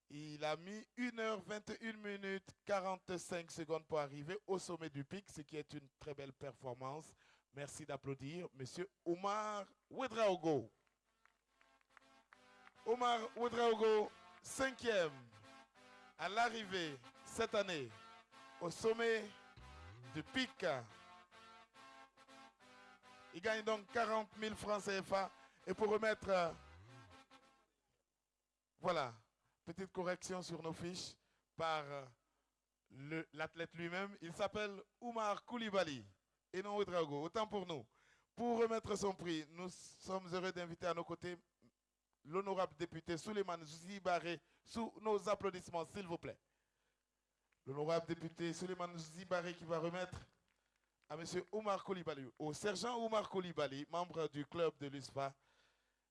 Il a mis 1h21 minutes 45 secondes pour arriver au sommet du pic, ce qui est une très belle performance. Merci d'applaudir monsieur Omar Ouedraogo. Omar Ouedraogo, 5e à l'arrivée cette année au sommet du pic. Il gagne donc 40 000 francs CFA. Et pour remettre, voilà, petite correction sur nos fiches par l'athlète lui-même. Il s'appelle Oumar Koulibaly et non Ouedraogo. Autant pour nous. Pour remettre son prix, nous sommes heureux d'inviter à nos côtés l'honorable député Souleymane Zibaré sous nos applaudissements, s'il vous plaît. L'honorable député Souleymane Zibaré qui va remettre à M. Oumar Koulibaly, au sergent Oumar Koulibaly, membre du club de l'USFA,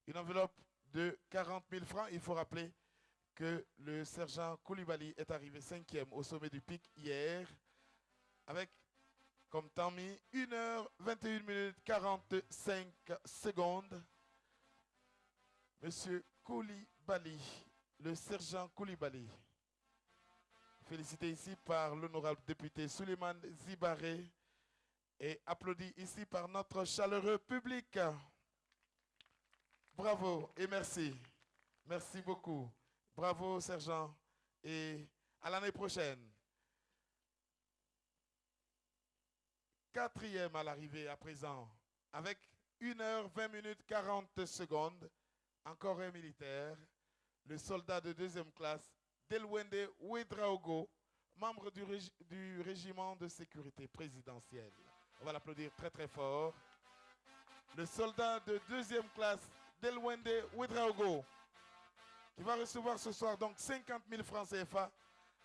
une enveloppe de 40 000 francs. Il faut rappeler que le sergent Koulibaly est arrivé 5e au sommet du pic hier avec comme temps mis 1 h 21 minutes 45 secondes. Monsieur Koulibaly, le sergent Koulibaly, félicité ici par l'honorable député Souleymane Zibaré et applaudi ici par notre chaleureux public. Bravo et merci. Merci beaucoup. Bravo, sergent. Et à l'année prochaine. 4e à l'arrivée à présent, avec 1 h 20 minutes 40 secondes. Encore un militaire, le soldat de 2e classe, Delwende Ouedraogo, membre du régiment de sécurité présidentielle. On va l'applaudir très très fort. Le soldat de 2e classe, Delwende Ouedraogo, qui va recevoir ce soir donc 50 000 francs CFA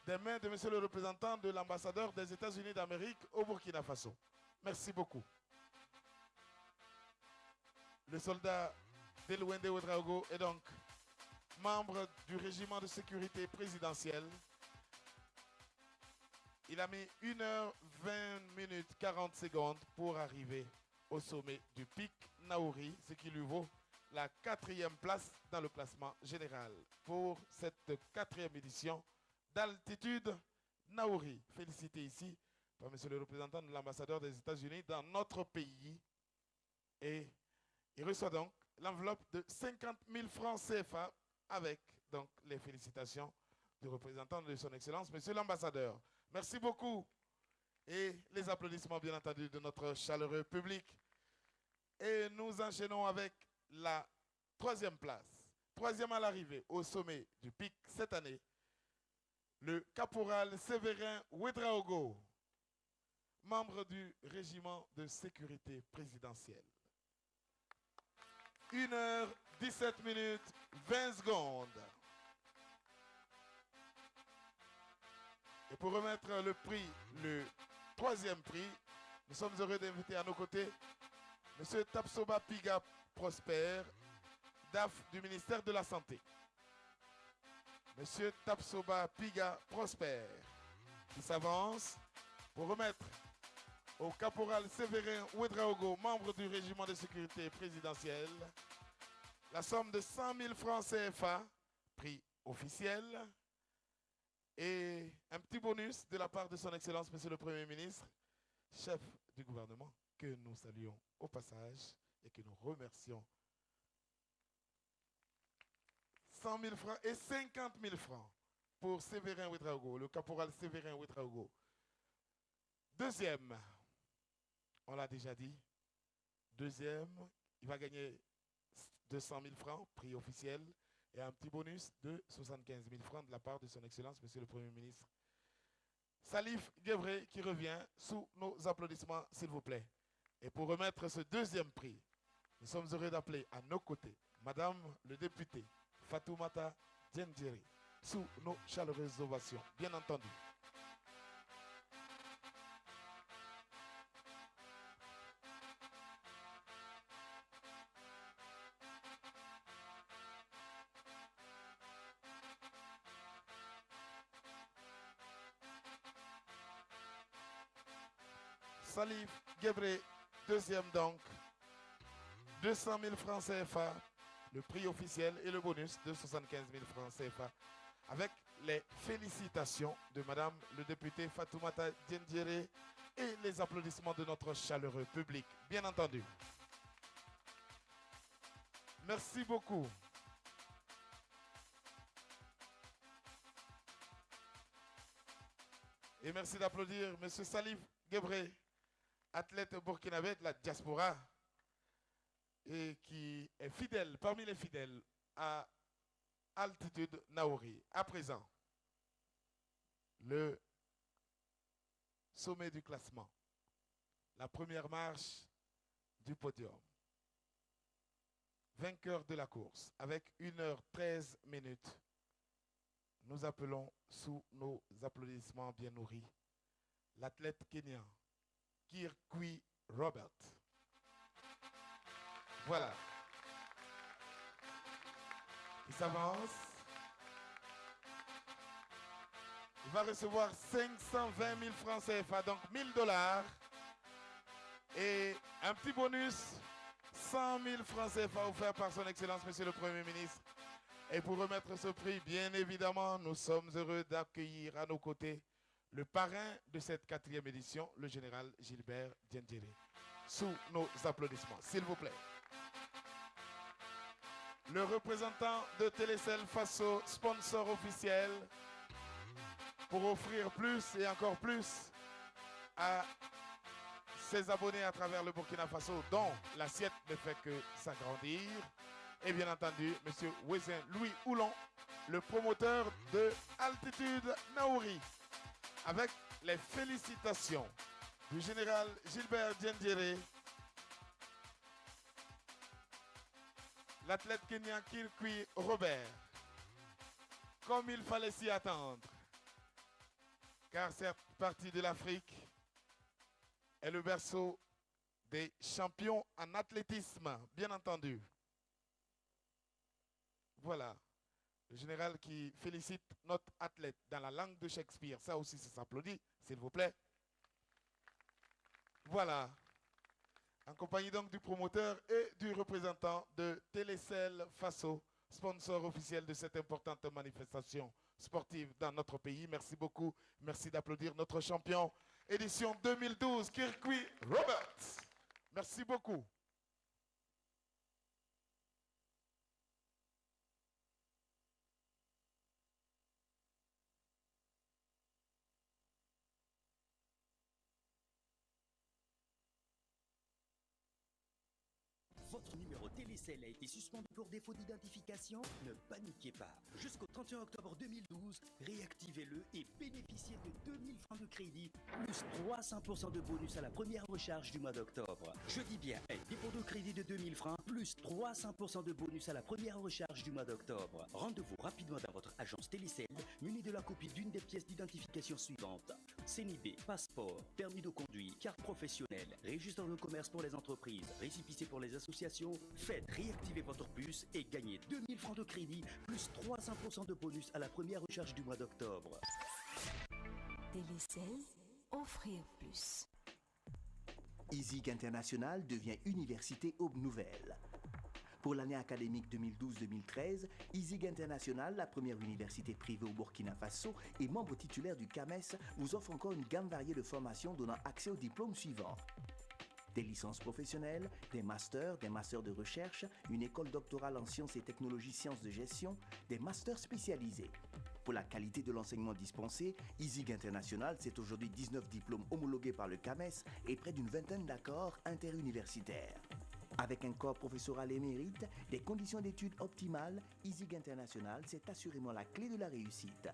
des mains de monsieur le représentant de l'ambassadeur des États-Unis d'Amérique au Burkina Faso. Merci beaucoup. Le soldat Delwende Ouedraogo est donc membre du régiment de sécurité présidentielle. Il a mis 1 h 20 minutes 40 secondes pour arriver au sommet du pic Naouri, ce qui lui vaut la 4e place dans le classement général pour cette 4e édition d'altitude Naouri. Félicité ici par monsieur le représentant de l'ambassadeur des États-Unis dans notre pays. Et il reçoit donc l'enveloppe de 50 000 francs CFA avec donc les félicitations du représentant de son Excellence, monsieur l'ambassadeur. Merci beaucoup. Et les applaudissements, bien entendu, de notre chaleureux public. Et nous enchaînons avec la 3e place. 3e à l'arrivée au sommet du pic cette année, le caporal Séverin Ouedraogo, membre du régiment de sécurité présidentielle. 1 h 17 minutes 20 secondes. Et pour remettre le prix, le 3e prix, nous sommes heureux d'inviter à nos côtés M. Tapsoba Piga Prosper, DAF du ministère de la Santé. M. Tapsoba Piga Prosper, qui s'avance pour remettre au caporal Séverin Ouedraogo, membre du régiment de sécurité présidentielle, la somme de 100 000 francs CFA, prix officiel, et un petit bonus de la part de son Excellence, Monsieur le Premier ministre, chef du gouvernement, que nous saluons au passage et que nous remercions. 100 000 francs et 50 000 francs pour Séverin Ouedraogo, le caporal Séverin Ouedraogo. 2e, on l'a déjà dit, 2e, il va gagner 200 000 francs, prix officiel, et un petit bonus de 75 000 francs de la part de son Excellence, Monsieur le Premier ministre. Salif Guévré qui revient sous nos applaudissements, s'il vous plaît. Et pour remettre ce 2e prix, nous sommes heureux d'appeler à nos côtés Madame le député Fatoumata Djendjeri, sous nos chaleureuses ovations, bien entendu. Salif Guévré, 2e donc, 200 000 francs CFA, le prix officiel et le bonus de 75 000 francs CFA, avec les félicitations de Madame le député Fatoumata Djendjeri et les applaudissements de notre chaleureux public, bien entendu. Merci beaucoup. Et merci d'applaudir M. Salif Guévré, athlète burkinabé de la diaspora, et qui est fidèle, parmi les fidèles à Altitude Naouri. À présent, le sommet du classement, la première marche du podium. Vainqueur de la course, avec 1h13 minutes, nous appelons sous nos applaudissements bien nourris l'athlète kenyan Kirkwi Robert. Voilà. Il s'avance. Il va recevoir 520 000 francs CFA, donc 1 000 $. Et un petit bonus, 100 000 francs CFA offert par son Excellence, Monsieur le Premier ministre. Et pour remettre ce prix, bien évidemment, nous sommes heureux d'accueillir à nos côtés le parrain de cette 4e édition, le général Gilbert Diendéré. Sous nos applaudissements, s'il vous plaît. Le représentant de Télécel Faso, sponsor officiel, pour offrir plus et encore plus à ses abonnés à travers le Burkina Faso, dont l'assiette ne fait que s'agrandir. Et bien entendu, M. Wezin Louis Houlon, le promoteur de Altitude Naouri, avec les félicitations du général Gilbert Diendéré, l'athlète kenyan Kirkwi Robert, comme il fallait s'y attendre, car cette partie de l'Afrique est le berceau des champions en athlétisme, bien entendu. Voilà, le général qui félicite notre athlète dans la langue de Shakespeare. Ça aussi, ça s'applaudit, s'il vous plaît. Voilà, en compagnie donc du promoteur et du représentant de Télécel Faso, sponsor officiel de cette importante manifestation sportive dans notre pays. Merci beaucoup, merci d'applaudir notre champion. Édition 2012, Kirkwi Roberts. Merci beaucoup. Votre numéro Télécel a été suspendu pour défaut d'identification. Ne paniquez pas. Jusqu'au 31 octobre 2012, réactivez-le et bénéficiez de 2000 francs de crédit, plus 300% de bonus à la première recharge du mois d'octobre. Je dis bien, un dépôt de crédit de 2000 francs, plus 300% de bonus à la première recharge du mois d'octobre. Rendez-vous rapidement dans votre agence Télécel, muni de la copie d'une des pièces d'identification suivantes. CNIB, passeport, permis de conduire, carte professionnelle, registre de commerce pour les entreprises, récépissé pour les associations. Faites réactiver votre puce et gagnez 2000 francs de crédit, plus 300% de bonus à la première recharge du mois d'octobre. Télécel, offrir plus. ISIG International devient Université Aube Nouvelle. Pour l'année académique 2012-2013, ISIG International, la première université privée au Burkina Faso et membre titulaire du CAMES, vous offre encore une gamme variée de formations donnant accès aux diplômes suivants. Des licences professionnelles, des masters de recherche, une école doctorale en sciences et technologies sciences de gestion, des masters spécialisés. Pour la qualité de l'enseignement dispensé, ISIG International, c'est aujourd'hui 19 diplômes homologués par le CAMES et près d'une vingtaine d'accords interuniversitaires. Avec un corps professoral émérite, des conditions d'études optimales, ISIG International, c'est assurément la clé de la réussite.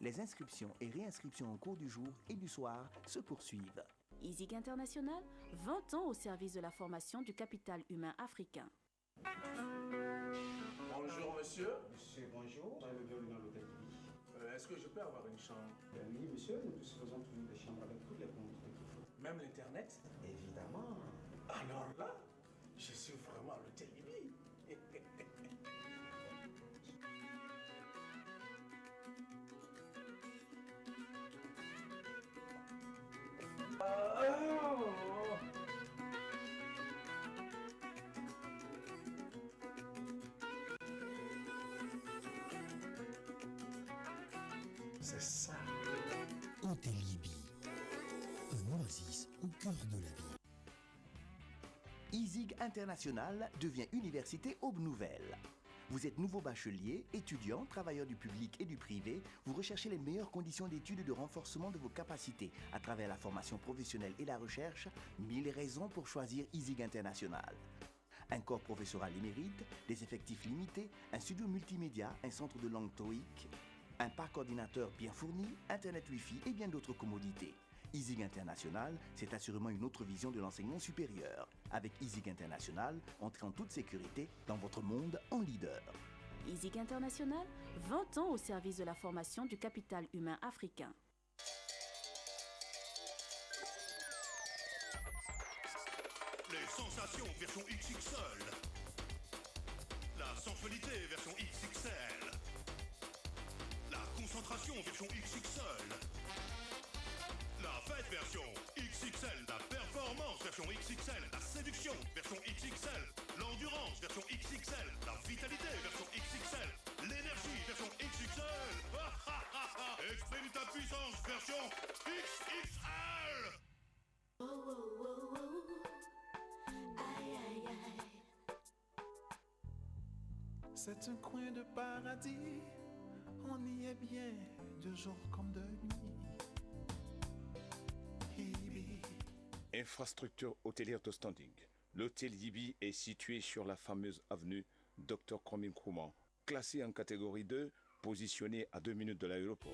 Les inscriptions et réinscriptions en cours du jour et du soir se poursuivent. ISIG International, 20 ans au service de la formation du capital humain africain. Bonjour monsieur. Monsieur, bonjour. Bienvenue dans l'hôtel Kibi. Est-ce que je peux avoir une chambre? Oui, monsieur, nous disposons toujours des chambres avec toutes les conditions qu'il faut. Même l'internet? Évidemment. Alors là, je suis vraiment à l'hôtel Kibi. C'est ça. Hôtel Libye, un oasis au cœur de la vie. ISIG International devient Université Aube Nouvelle. Vous êtes nouveau bachelier, étudiant, travailleur du public et du privé, vous recherchez les meilleures conditions d'études et de renforcement de vos capacités à travers la formation professionnelle et la recherche, 1000 raisons pour choisir ISIG International. un corps professoral émérite, des effectifs limités, un studio multimédia, un centre de langue TOEIC, un parc ordinateur bien fourni, Internet Wi-Fi et bien d'autres commodités. ISIG International, c'est assurément une autre vision de l'enseignement supérieur. Avec ISIG International, entrez en toute sécurité dans votre monde en leader. ISIG International, 20 ans au service de la formation du capital humain africain. Les sensations version XXL. La sensualité version XXL. La concentration version XXL. La fête version XXL. La performance version XXL. La séduction version XXL. L'endurance version XXL. La vitalité version XXL. L'énergie version XXL. Exprime ta puissance version XXL. Oh, oh, oh, oh. Aïe, aïe, aïe. C'est un coin de paradis, on y est bien de jour comme de nuit. Yibi. Infrastructure hôtelière de standing. L'hôtel Yibi est situé sur la fameuse avenue Dr Kwame Nkrumah, classé en catégorie 2, positionné à 2 minutes de l'aéroport.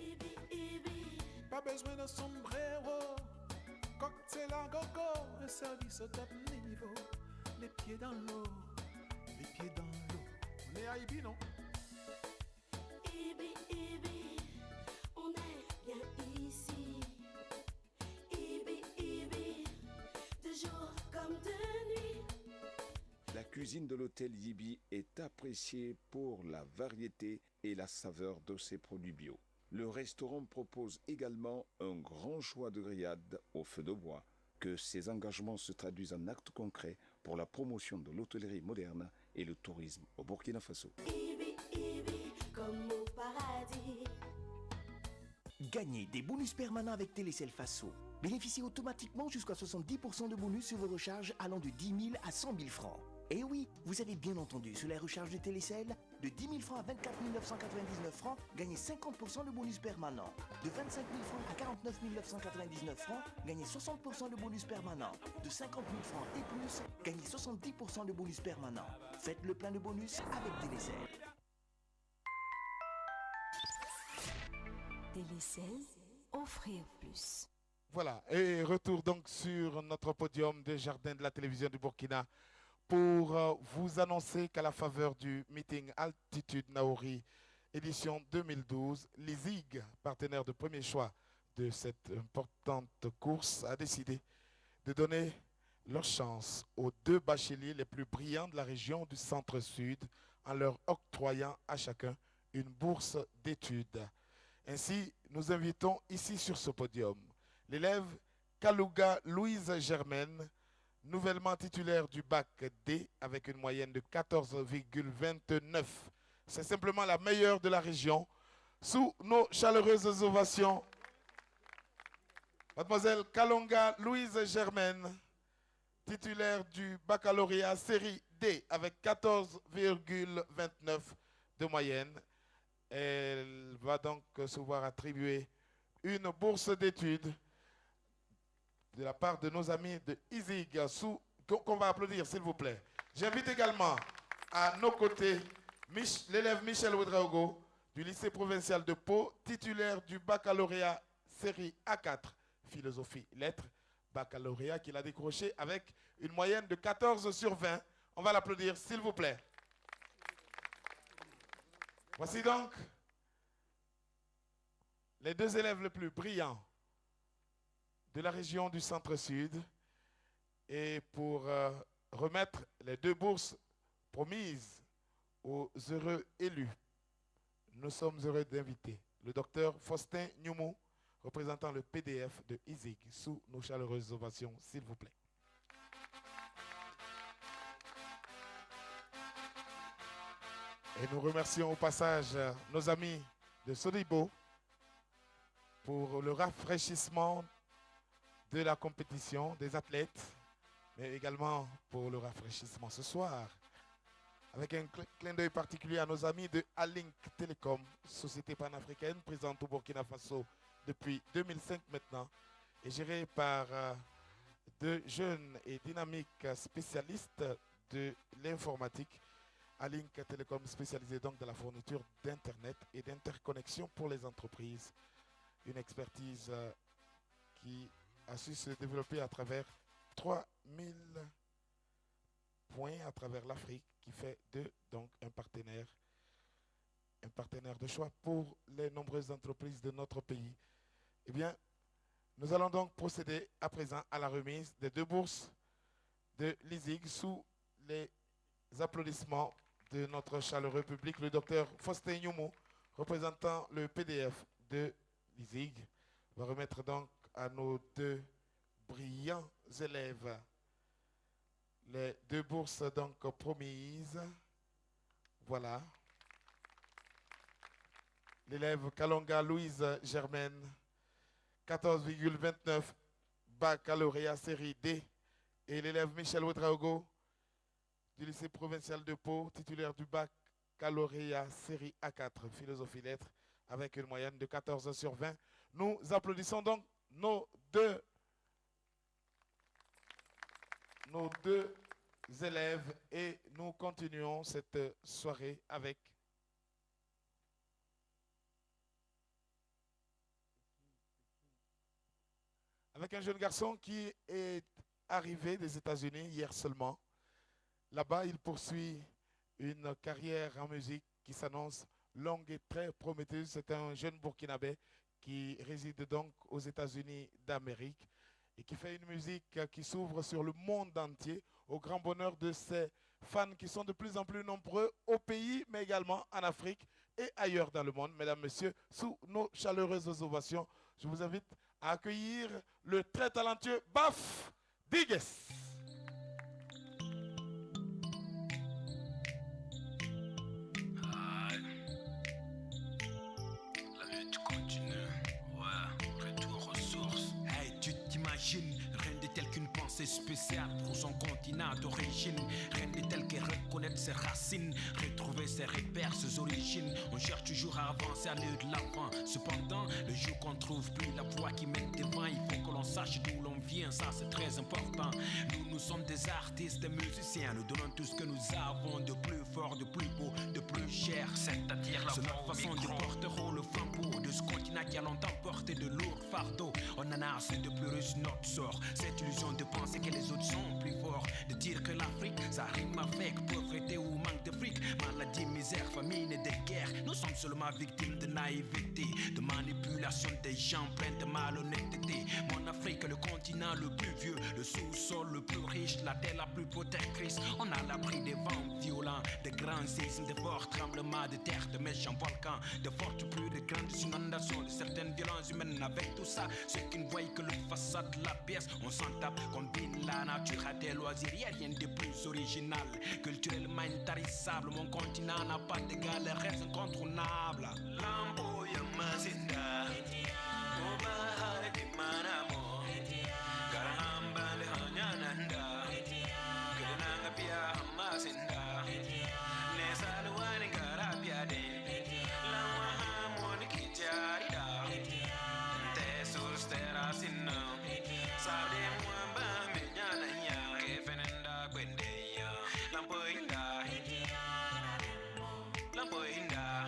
Pas besoin de sombrero, cocktail à gogo, un service au top niveau. Les pieds dans l'eau, les pieds dans l'eau. On est à Ibi, non? Ibi, Ibi, on est bien ici. Ibi, Ibi, de jour comme de nuit. La cuisine de l'hôtel Yibi est appréciée pour la variété et la saveur de ses produits bio. Le restaurant propose également un grand choix de grillades au feu de bois. Que ces engagements se traduisent en actes concrets pour la promotion de l'hôtellerie moderne et le tourisme au Burkina Faso. Ibi, Ibi, comme au paradis. Gagnez des bonus permanents avec Télécel Faso. Bénéficiez automatiquement jusqu'à 70% de bonus sur vos recharges allant de 10 000 à 100 000 francs. Et oui, vous avez bien entendu, sur les recharges de Télécel, de 10 000 francs à 24 999 francs, gagnez 50% de bonus permanent. De 25 000 francs à 49 999 francs, gagnez 60% de bonus permanent. De 50 000 francs et plus, gagnez 70% de bonus permanent. Faites le plein de bonus avec Télécel. Télécel, offrir plus. Voilà, et retour donc sur notre podium des jardins de la télévision du Burkina pour vous annoncer qu'à la faveur du meeting Altitude Naouri édition 2012, l'ISIG, partenaire de premier choix de cette importante course, a décidé de donner leur chance aux 2 bacheliers les plus brillants de la région du centre-sud en leur octroyant à chacun une bourse d'études. Ainsi, nous invitons ici sur ce podium l'élève Kalouga Louise Germaine, nouvellement titulaire du bac D avec une moyenne de 14,29. C'est simplement la meilleure de la région. Sous nos chaleureuses ovations, mademoiselle Kalonga Louise Germaine, titulaire du baccalauréat série D avec 14,29 de moyenne. Elle va donc se voir attribuer une bourse d'études de la part de nos amis de ISIG, qu'on va applaudir s'il vous plaît. J'invite également à nos côtés l'élève Michel Ouedraogo du lycée provincial de Pau, titulaire du baccalauréat série A4, philosophie lettres, baccalauréat qu'il a décroché avec une moyenne de 14 sur 20. On va l'applaudir s'il vous plaît. Voici donc les 2 élèves les plus brillants de la région du centre-sud et pour remettre les 2 bourses promises aux heureux élus, nous sommes heureux d'inviter le docteur Faustin Nyoumou, représentant le PDF de ISIG, sous nos chaleureuses ovations, s'il vous plaît. Et nous remercions au passage nos amis de Sodibo pour le rafraîchissement de la compétition des athlètes, mais également pour le rafraîchissement ce soir, avec un clin d'œil particulier à nos amis de Alink Telecom, société panafricaine présente au Burkina Faso depuis 2005 maintenant, et gérée par 2 jeunes et dynamiques spécialistes de l'informatique à Link Télécom, spécialisé donc dans la fourniture d'Internet et d'interconnexion pour les entreprises. Une expertise qui a su se développer à travers 3000 points à travers l'Afrique, qui fait d'eux donc un partenaire de choix pour les nombreuses entreprises de notre pays. Eh bien, nous allons donc procéder à présent à la remise des 2 bourses de l'ISIG sous les applaudissements de notre chaleureux public, le docteur Faustin Youmou, représentant le PDF de l'ISIG, va remettre donc à nos 2 brillants élèves les 2 bourses donc promises. Voilà. L'élève Kalonga Louise Germaine, 14,29 baccalauréat série D. Et l'élève Michel Ouedraogo du lycée provincial de Pau, titulaire du baccalauréat série A4, philosophie lettres, avec une moyenne de 14 sur 20. Nous applaudissons donc nos deux élèves et nous continuons cette soirée avec un jeune garçon qui est arrivé des États-Unis hier seulement. Là-bas, il poursuit une carrière en musique qui s'annonce longue et très prometteuse. C'est un jeune Burkinabé qui réside donc aux États-Unis d'Amérique et qui fait une musique qui s'ouvre sur le monde entier au grand bonheur de ses fans qui sont de plus en plus nombreux au pays, mais également en Afrique et ailleurs dans le monde. Mesdames, Messieurs, sous nos chaleureuses ovations, je vous invite à accueillir le très talentueux Baf Digues. La lutte continue, ouais, retour aux sources. Hey, tu t'imagines, rien de tel qu'une pensée spéciale pour son continent d'origine. Rien de tel que reconnaître ses racines, retrouver ses repères, ses origines. On cherche toujours à avancer, aller de l'avant. Cependant, le jour qu'on trouve plus la voie qui mène devant, il faut que l'on sache d'où l'on vient, ça c'est très important. Nous sommes des artistes, des musiciens, nous donnons tout ce que nous avons de plus fort, de plus beau, de plus cher. C'est-à-dire la notre façon de porter le flambeau de ce continent qui a longtemps porté de lourds fardeaux. On en a assez de plus riche notre sort. Cette illusion de penser que les autres sont plus forts, de dire que l'Afrique, ça rime avec pauvreté ou manque de fric, maladie, misère, famine et des guerres. Nous sommes seulement victimes de naïveté, de manipulation des gens pleins de malhonnêteté. Mon Afrique est le continent le plus vieux, le sous-sol le plus riche, la terre la plus protectrice. On a l'abri des vents violents, des grands séismes, des forts tremblements de terre, de méchants volcans, de fortes pluies, de grandes inondations, de certaines violences humaines. Avec tout ça, ceux qui ne voient que le façade de la pièce, on s'en tape, combine la nature à des loisirs. Y'a rien de plus original, culturellement intarissable. Mon continent n'a pas d'égal, reste incontournable. Lambo Yamazinda, Oba de Manamo, Garamba le Hanyananda, Galananga Pia Mazinda, Nesaluan Garabia de Lawa Hamon Kijarida, Tesus Terrasina, Sade Mwamba Minyana, Kevenenda Gwendeya, Lampoinda, Lampoinda.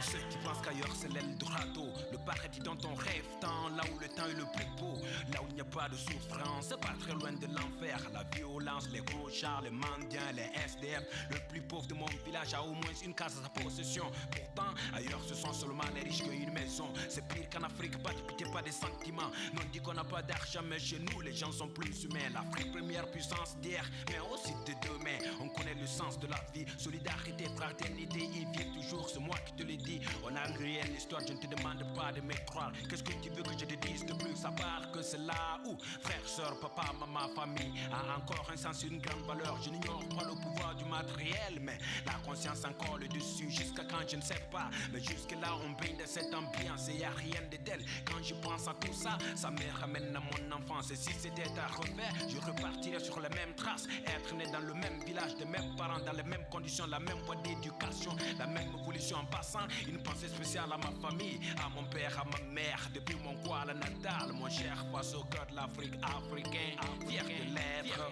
Ceux qui pensent qu'ailleurs c'est l'Eldorado, le paradis dont on rêve tant, là où le temps est le plus beau, là où il n'y a pas de souffrance, c'est pas très loin de l'enfer. La violence, les clochards, les mendiants, les SDF, le plus pauvre de mon village a au moins une case à sa possession. Pourtant, ailleurs ce sont seulement les riches qui ont une maison. C'est pire qu'en Afrique, pas de pitié, pas de sentiments. Non, on dit qu'on n'a pas d'argent, mais chez nous les gens sont plus humains. L'Afrique, première puissance d'hier, mais aussi de demain. On connaît le sens de la vie, solidarité, fraternité, y vivre toujours, c'est moi qui te le dis. On a une réelle histoire, je ne te demande pas de me croire. Qu'est-ce que tu veux que je te dise de plus à part que c'est là où frère, soeur, papa, maman, famille a encore un sens, une grande valeur. Je n'ignore pas le pouvoir du matériel, mais la conscience encore le dessus. Jusqu'à quand je ne sais pas, mais jusque là on baigne de cette ambiance et y a rien de tel. Quand je pense pense à tout ça, ça me ramène à mon enfance. Et si c'était à refaire, je repartirais sur les mêmes traces. Être né dans le même village, des mêmes parents, dans les mêmes conditions, la même voie d'éducation, la même évolution en passant. Une pensée spéciale à ma famille, à mon père, à ma mère. Depuis mon Kuala Natal, mon cher face au cœur de l'Afrique, africain, fier de l'être.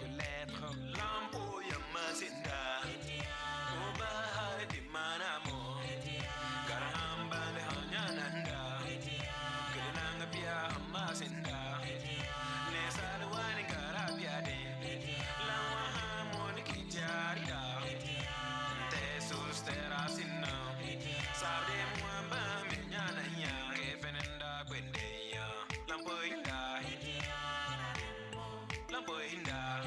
Lampo Yamazinda, Oba di Manamo, Garamba de Hanyananda, Kilinanga Pia Mazinda, Nesalwani Garabia de, Lama Harmonic Jarida, Tesus Terrasino, Sabe Mwamba Minyana Ya, Kevenenda Gwendeya, Lampo Inda, Lampo Inda.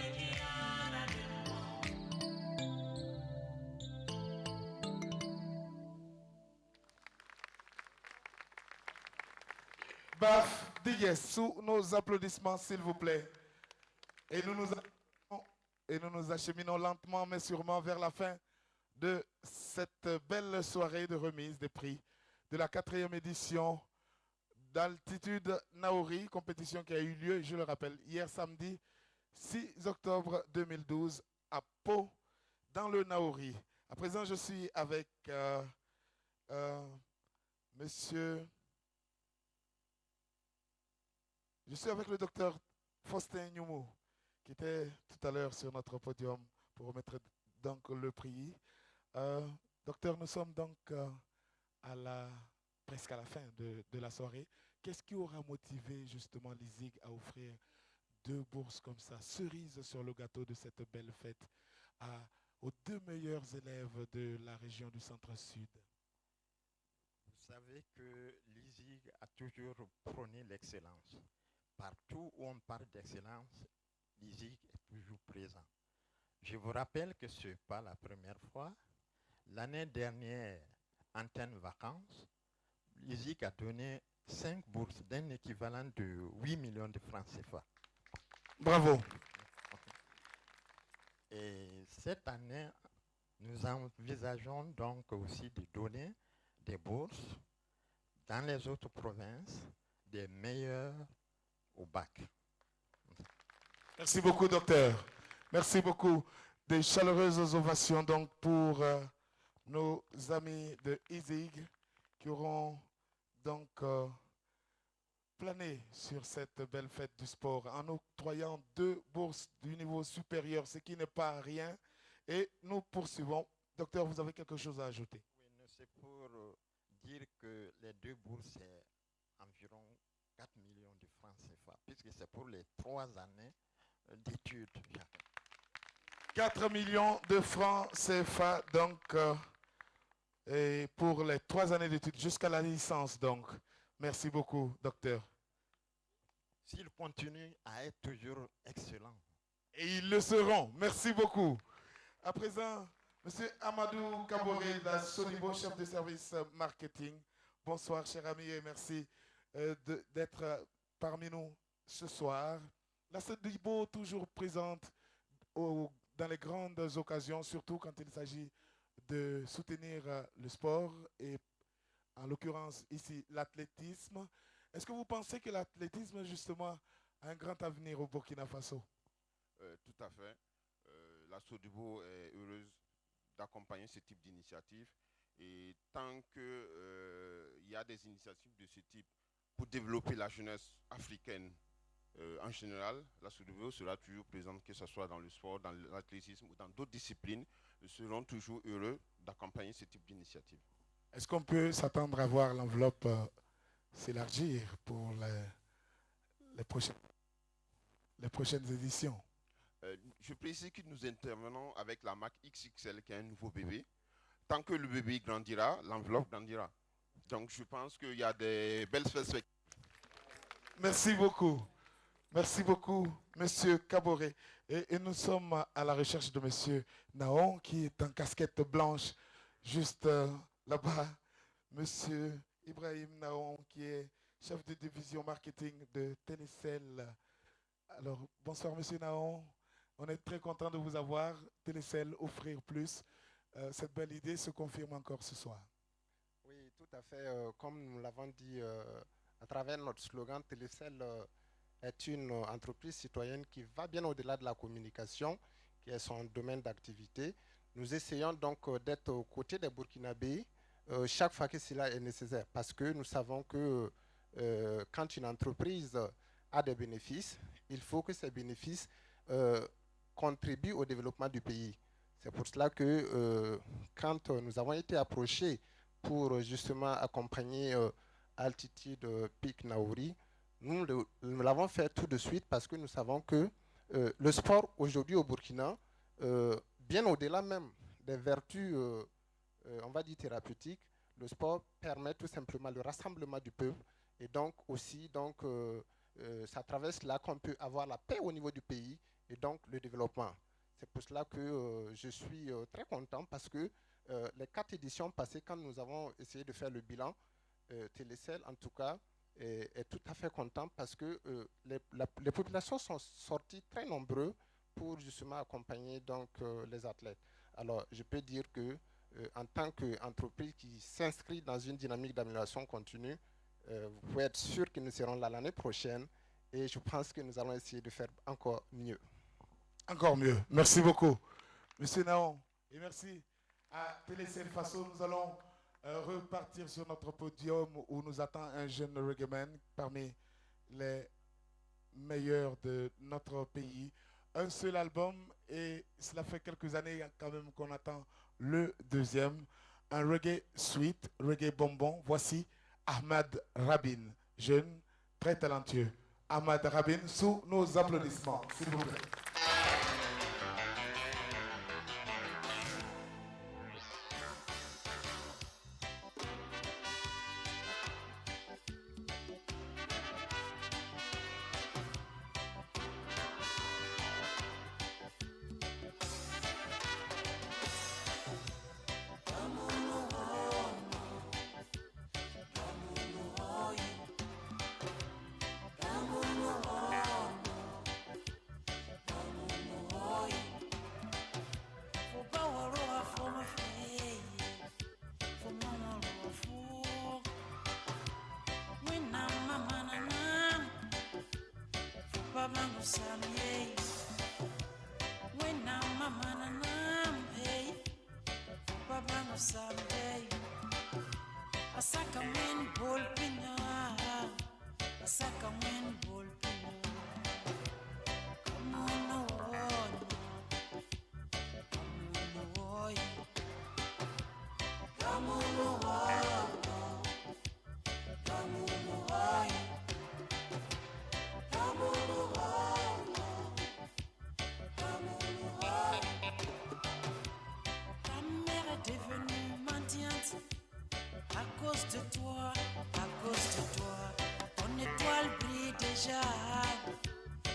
Baf, Didier, sous nos applaudissements, s'il vous plaît. Et nous nous acheminons lentement mais sûrement vers la fin de cette belle soirée de remise des prix de la 4e édition d'Altitude Naouri, compétition qui a eu lieu, je le rappelle, hier samedi 6 octobre 2012 à Pau, dans le Naouri. À présent, je suis avec monsieur... Je suis avec le docteur Faustin Nyoumou, qui était tout à l'heure sur notre podium pour remettre donc le prix. Docteur, nous sommes donc presque à la fin de la soirée. Qu'est-ce qui aura motivé justement l'ISIG à offrir 2 bourses comme ça, cerise sur le gâteau de cette belle fête, aux 2 meilleurs élèves de la région du Centre-Sud? Vous savez que l'ISIG a toujours prôné l'excellence. Partout où on parle d'excellence, l'ISIG est toujours présent. Je vous rappelle que ce n'est pas la première fois. L'année dernière, Antenne Vacances, l'ISIG a donné 5 bourses d'un équivalent de 8 millions de francs CFA. Bravo. Et cette année, nous envisageons donc aussi de donner des bourses dans les autres provinces, des meilleurs au bac. Merci beaucoup, docteur. Merci beaucoup. Des chaleureuses ovations donc pour nos amis de ISIG qui auront donc plané sur cette belle fête du sport en octroyant 2 bourses du niveau supérieur, ce qui n'est pas rien. Et nous poursuivons. Docteur, vous avez quelque chose à ajouter? Oui, c'est pour dire que les 2 bourses, c'est environ 4 millions de francs CFA, puisque c'est pour les 3 années d'études. 4 millions de francs CFA, donc, et pour les 3 années d'études, jusqu'à la licence, donc. Merci beaucoup, docteur. S'ils continuent à être toujours excellents. Et ils le seront. Merci beaucoup. À présent, monsieur Amadou Kaboré, la Sonibo, chef de service marketing. Bonsoir, cher ami, et merci d'être parmi nous ce soir. La Sonibo, toujours présente dans les grandes occasions, surtout quand il s'agit de soutenir le sport et en l'occurrence ici l'athlétisme. Est-ce que vous pensez que l'athlétisme justement a un grand avenir au Burkina Faso? Tout à fait. La Sodibo est heureuse d'accompagner ce type d'initiative et tant qu'il y a des initiatives de ce type pour développer la jeunesse africaine en général, la Sodibo sera toujours présente, que ce soit dans le sport, dans l'athlétisme ou dans d'autres disciplines. Nous serons toujours heureux d'accompagner ce type d'initiative. Est-ce qu'on peut s'attendre à voir l'enveloppe s'élargir pour les prochaines éditions? Je précise que nous intervenons avec la marque XXL qui est un nouveau bébé. Tant que le bébé grandira, l'enveloppe grandira. Donc je pense qu'il y a des belles perspectives. Merci beaucoup. Merci beaucoup, monsieur Kaboré. Et nous sommes à la recherche de monsieur Naon qui est en casquette blanche juste là-bas. Monsieur Ibrahim Naon qui est chef de division marketing de Télécel. Alors, bonsoir monsieur Naon. On est très content de vous avoir. Télécel, offrir plus. Cette belle idée se confirme encore ce soir. Oui, tout à fait. Comme nous l'avons dit à travers notre slogan Télécel est une entreprise citoyenne qui va bien au-delà de la communication, qui est son domaine d'activité. Nous essayons donc d'être aux côtés des Burkinabés chaque fois que cela est nécessaire, parce que nous savons que quand une entreprise a des bénéfices, il faut que ces bénéfices contribuent au développement du pays. C'est pour cela que quand nous avons été approchés pour justement accompagner Altitude Peak Naouri, nous l'avons fait tout de suite parce que nous savons que le sport aujourd'hui au Burkina, bien au-delà même des vertus, on va dire thérapeutiques, le sport permet tout simplement le rassemblement du peuple et donc aussi, c'est à travers cela qu'on peut avoir la paix au niveau du pays et donc le développement. C'est pour cela que je suis très content parce que les 4 éditions passées, quand nous avons essayé de faire le bilan, Télécel en tout cas est tout à fait content parce que les populations sont sorties très nombreux pour justement accompagner donc, les athlètes. Alors je peux dire que en tant qu'entreprise qui s'inscrit dans une dynamique d'amélioration continue, vous pouvez être sûr que nous serons là l'année prochaine et je pense que nous allons essayer de faire encore mieux. Encore mieux. Merci beaucoup, Monsieur Naon. Et merci à Télécel Faso. Nous allons repartir sur notre podium où nous attend un jeune reggaeman parmi les meilleurs de notre pays. Un seul album et cela fait quelques années quand même qu'on attend le deuxième. Un reggae sweet, reggae bonbon. Voici Ahmad Rabin, jeune, très talentueux. Ahmad Rabin, sous nos applaudissements, s'il vous plaît.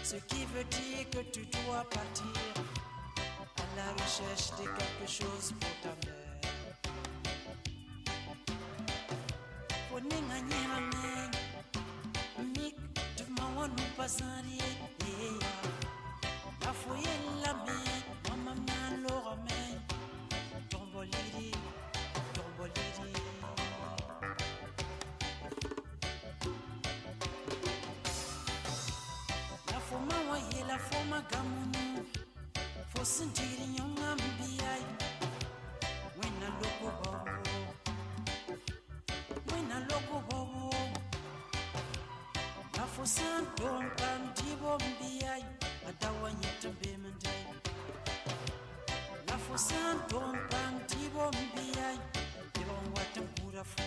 Ce qui veut dire que tu dois partir à la recherche de quelque chose pour ta mère. Poninga nyera neng, mik tu mawa nu pasari ya. Afoye la me, mama na lora me, tomboliri, tomboliri. La forma gamunu for sentiri nyonga mbiai wena loko bobo la for santon pantibo mbiai adawa nyitambe mendai la for santon pantibo mbiai ibon watam pura fu.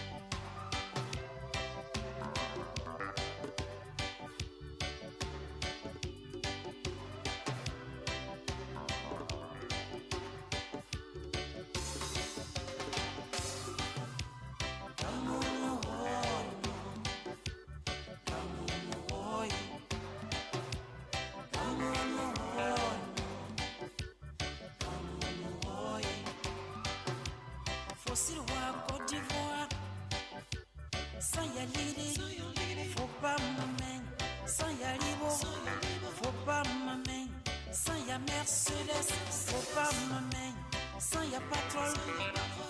Mercedes, faut pas ma main, sans y a pétrole,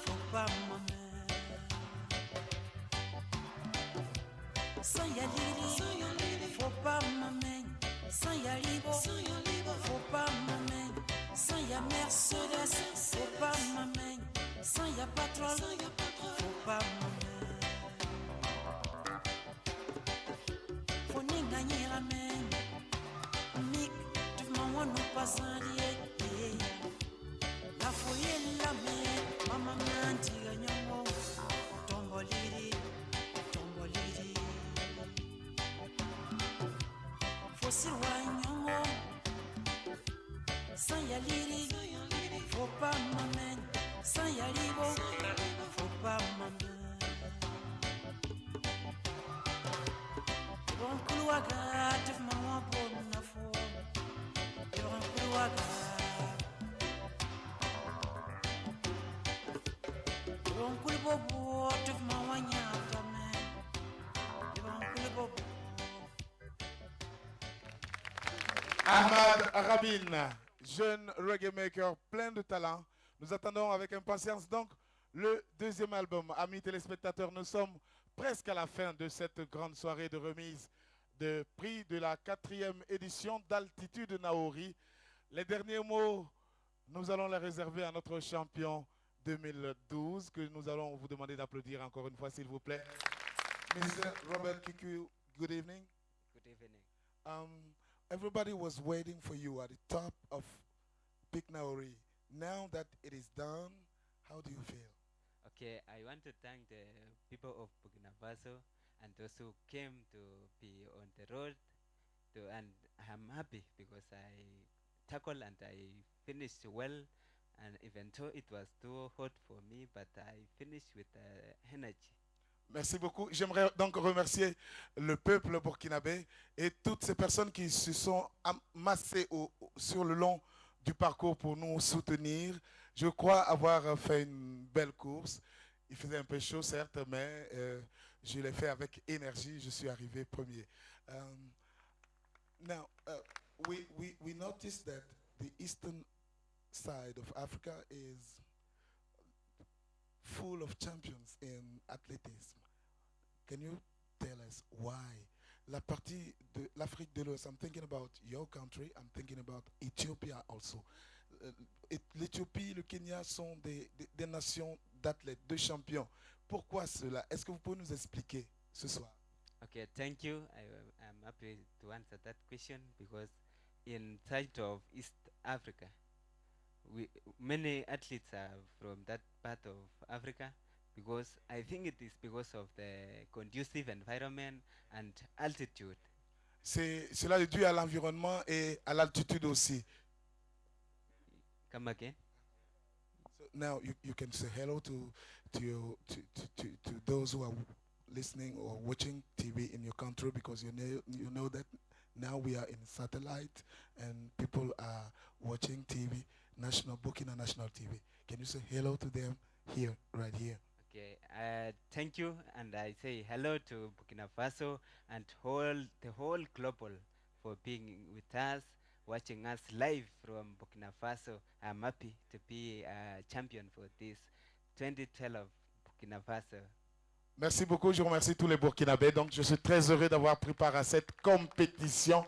faut pas ma main. sans Yaliri, faut pas m'amener, sans Yalibo, faut pas m'amener, sans ya Mercedes, faut pas m'amener, sans ya Patrol, faut pas m'amener, faut ni gagner la main, Nick, tu m'en nous pas sans lier, la fouille la main, maman m'a dit gagnons, tomboliri. Fosil wanyongo sans Yaliri, faut pas m'amener, sans Yalibo, faut pas m'amener. Bon kuluaga, tif maman pour na fo. Bon kuluaga. Bon kulubobo, tif maman nyata men. Bon kulubobo. Ahmad Rabin, jeune reggae maker plein de talent. Nous attendons avec impatience donc le deuxième album. Amis téléspectateurs, nous sommes presque à la fin de cette grande soirée de remise de prix de la 4e édition d'Altitude Naori. Les derniers mots, nous allons les réserver à notre champion 2012 que nous allons vous demander d'applaudir encore une fois s'il vous plaît. Mr. Robert Kiku, good evening. Good evening. Everybody was waiting for you at the top of Big Naori. Now that it is done, how do you feel? Okay, I want to thank the people of Burkina Faso and those who came to be on the road. And I'm happy because I tackled and I finished well. And even though it was too hot for me, but I finished with energy. Merci beaucoup. J'aimerais donc remercier le peuple burkinabé et toutes ces personnes qui se sont amassées sur le long du parcours pour nous soutenir. Je crois avoir fait une belle course. Il faisait un peu chaud, certes, mais je l'ai fait avec énergie. Je suis arrivé premier. Now, we noticed that the eastern side of Africa is full of champions in athleticism. Can you tell us why? La partie de l'Afrique de l'Ouest, I'm thinking about your country, I'm thinking about Ethiopia also. L'Éthiopie, le Kenya sont des nations d'athlètes, de champions. Pourquoi cela? Est-ce que vous pouvez nous expliquer ce soir? Okay, thank you. I'm happy to answer that question because in side of East Africa, many athletes are from that part of Africa because I think it is because of the conducive environment and altitude. Cela est dû à l'environnement et à l'altitude aussi. Come again. So now you can say hello to those who are listening or watching TV in your country because you know that now we are in satellite and people are watching TV. National Burkina National TV. Can you say hello to them here, right here? Okay, thank you, and I say hello to Burkina Faso and the whole global for being with us, watching us live from Burkina Faso. I'm happy to be a champion for this 2012 Burkina Faso. Merci beaucoup, je remercie tous les Burkinabés. Donc je suis très heureux d'avoir pris part à cette compétition.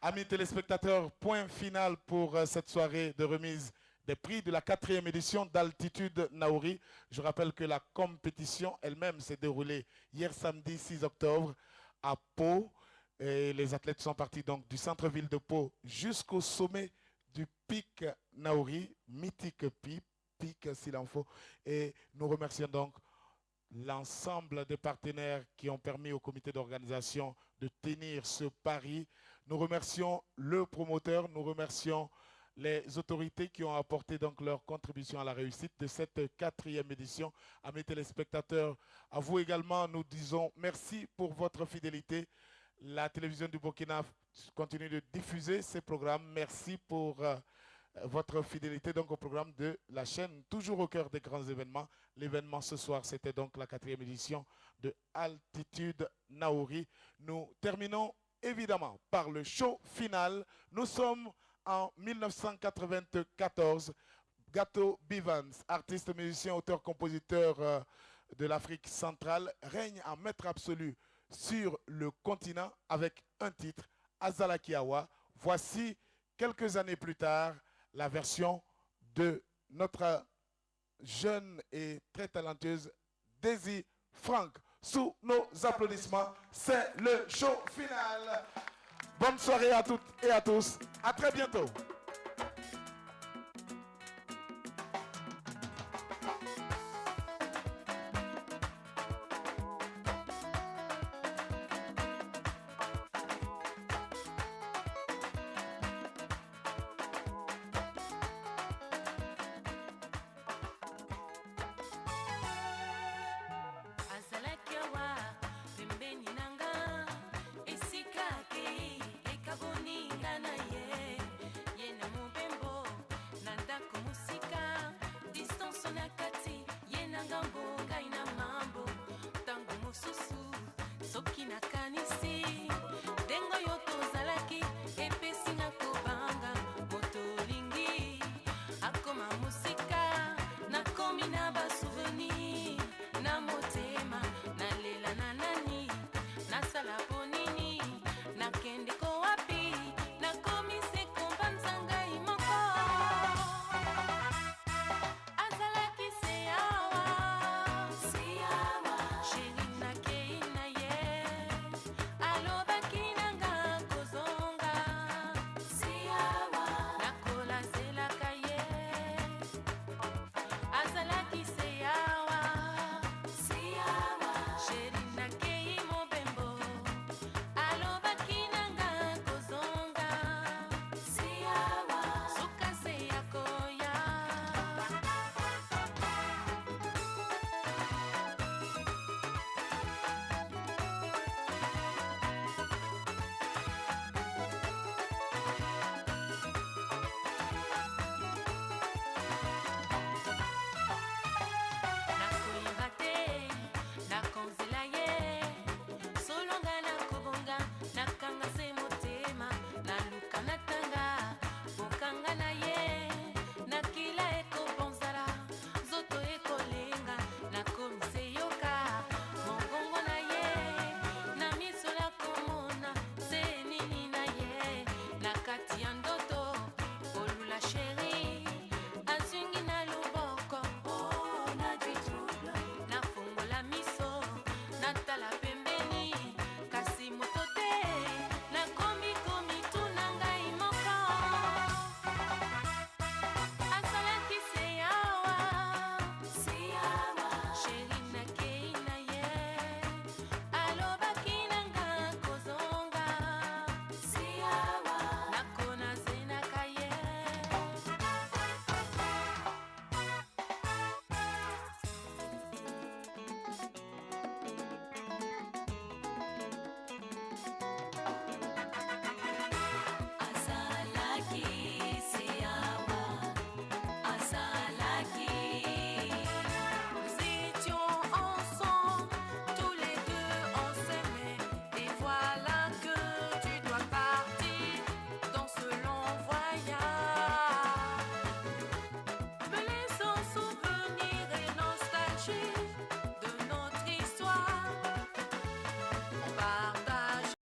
Amis téléspectateurs, point final pour cette soirée de remise des prix de la 4e édition d'Altitude Naori. Je rappelle que la compétition elle-même s'est déroulée hier samedi 6 octobre à Pau. Et les athlètes sont partis donc du centre-ville de Pau jusqu'au sommet du pic Naori, mythique pic s'il en faut. Et nous remercions donc l'ensemble des partenaires qui ont permis au comité d'organisation de tenir ce pari. Nous remercions le promoteur, nous remercions les autorités qui ont apporté donc leur contribution à la réussite de cette 4e édition. Amis téléspectateurs, à vous également, nous disons merci pour votre fidélité. La télévision du Burkina continue de diffuser ces programmes. Merci pour votre fidélité donc au programme de la chaîne, toujours au cœur des grands événements. L'événement ce soir, c'était donc la 4e édition de Altitude Naori. Nous terminons évidemment par le show final. Nous sommes en 1994. Gato Bivans, artiste, musicien, auteur, compositeur de l'Afrique centrale, règne en maître absolu sur le continent avec un titre, Azalakiawa. Voici, quelques années plus tard, la version de notre jeune et très talentueuse Daisy Frank. Sous nos applaudissements, c'est le show final. Bonne soirée à toutes et à tous. À très bientôt. soki nakanisi ndengo yo tozalaki epesinga kobanga moto olingi akoma mosika nakomi na basouvenir na motema nalela na nani nasala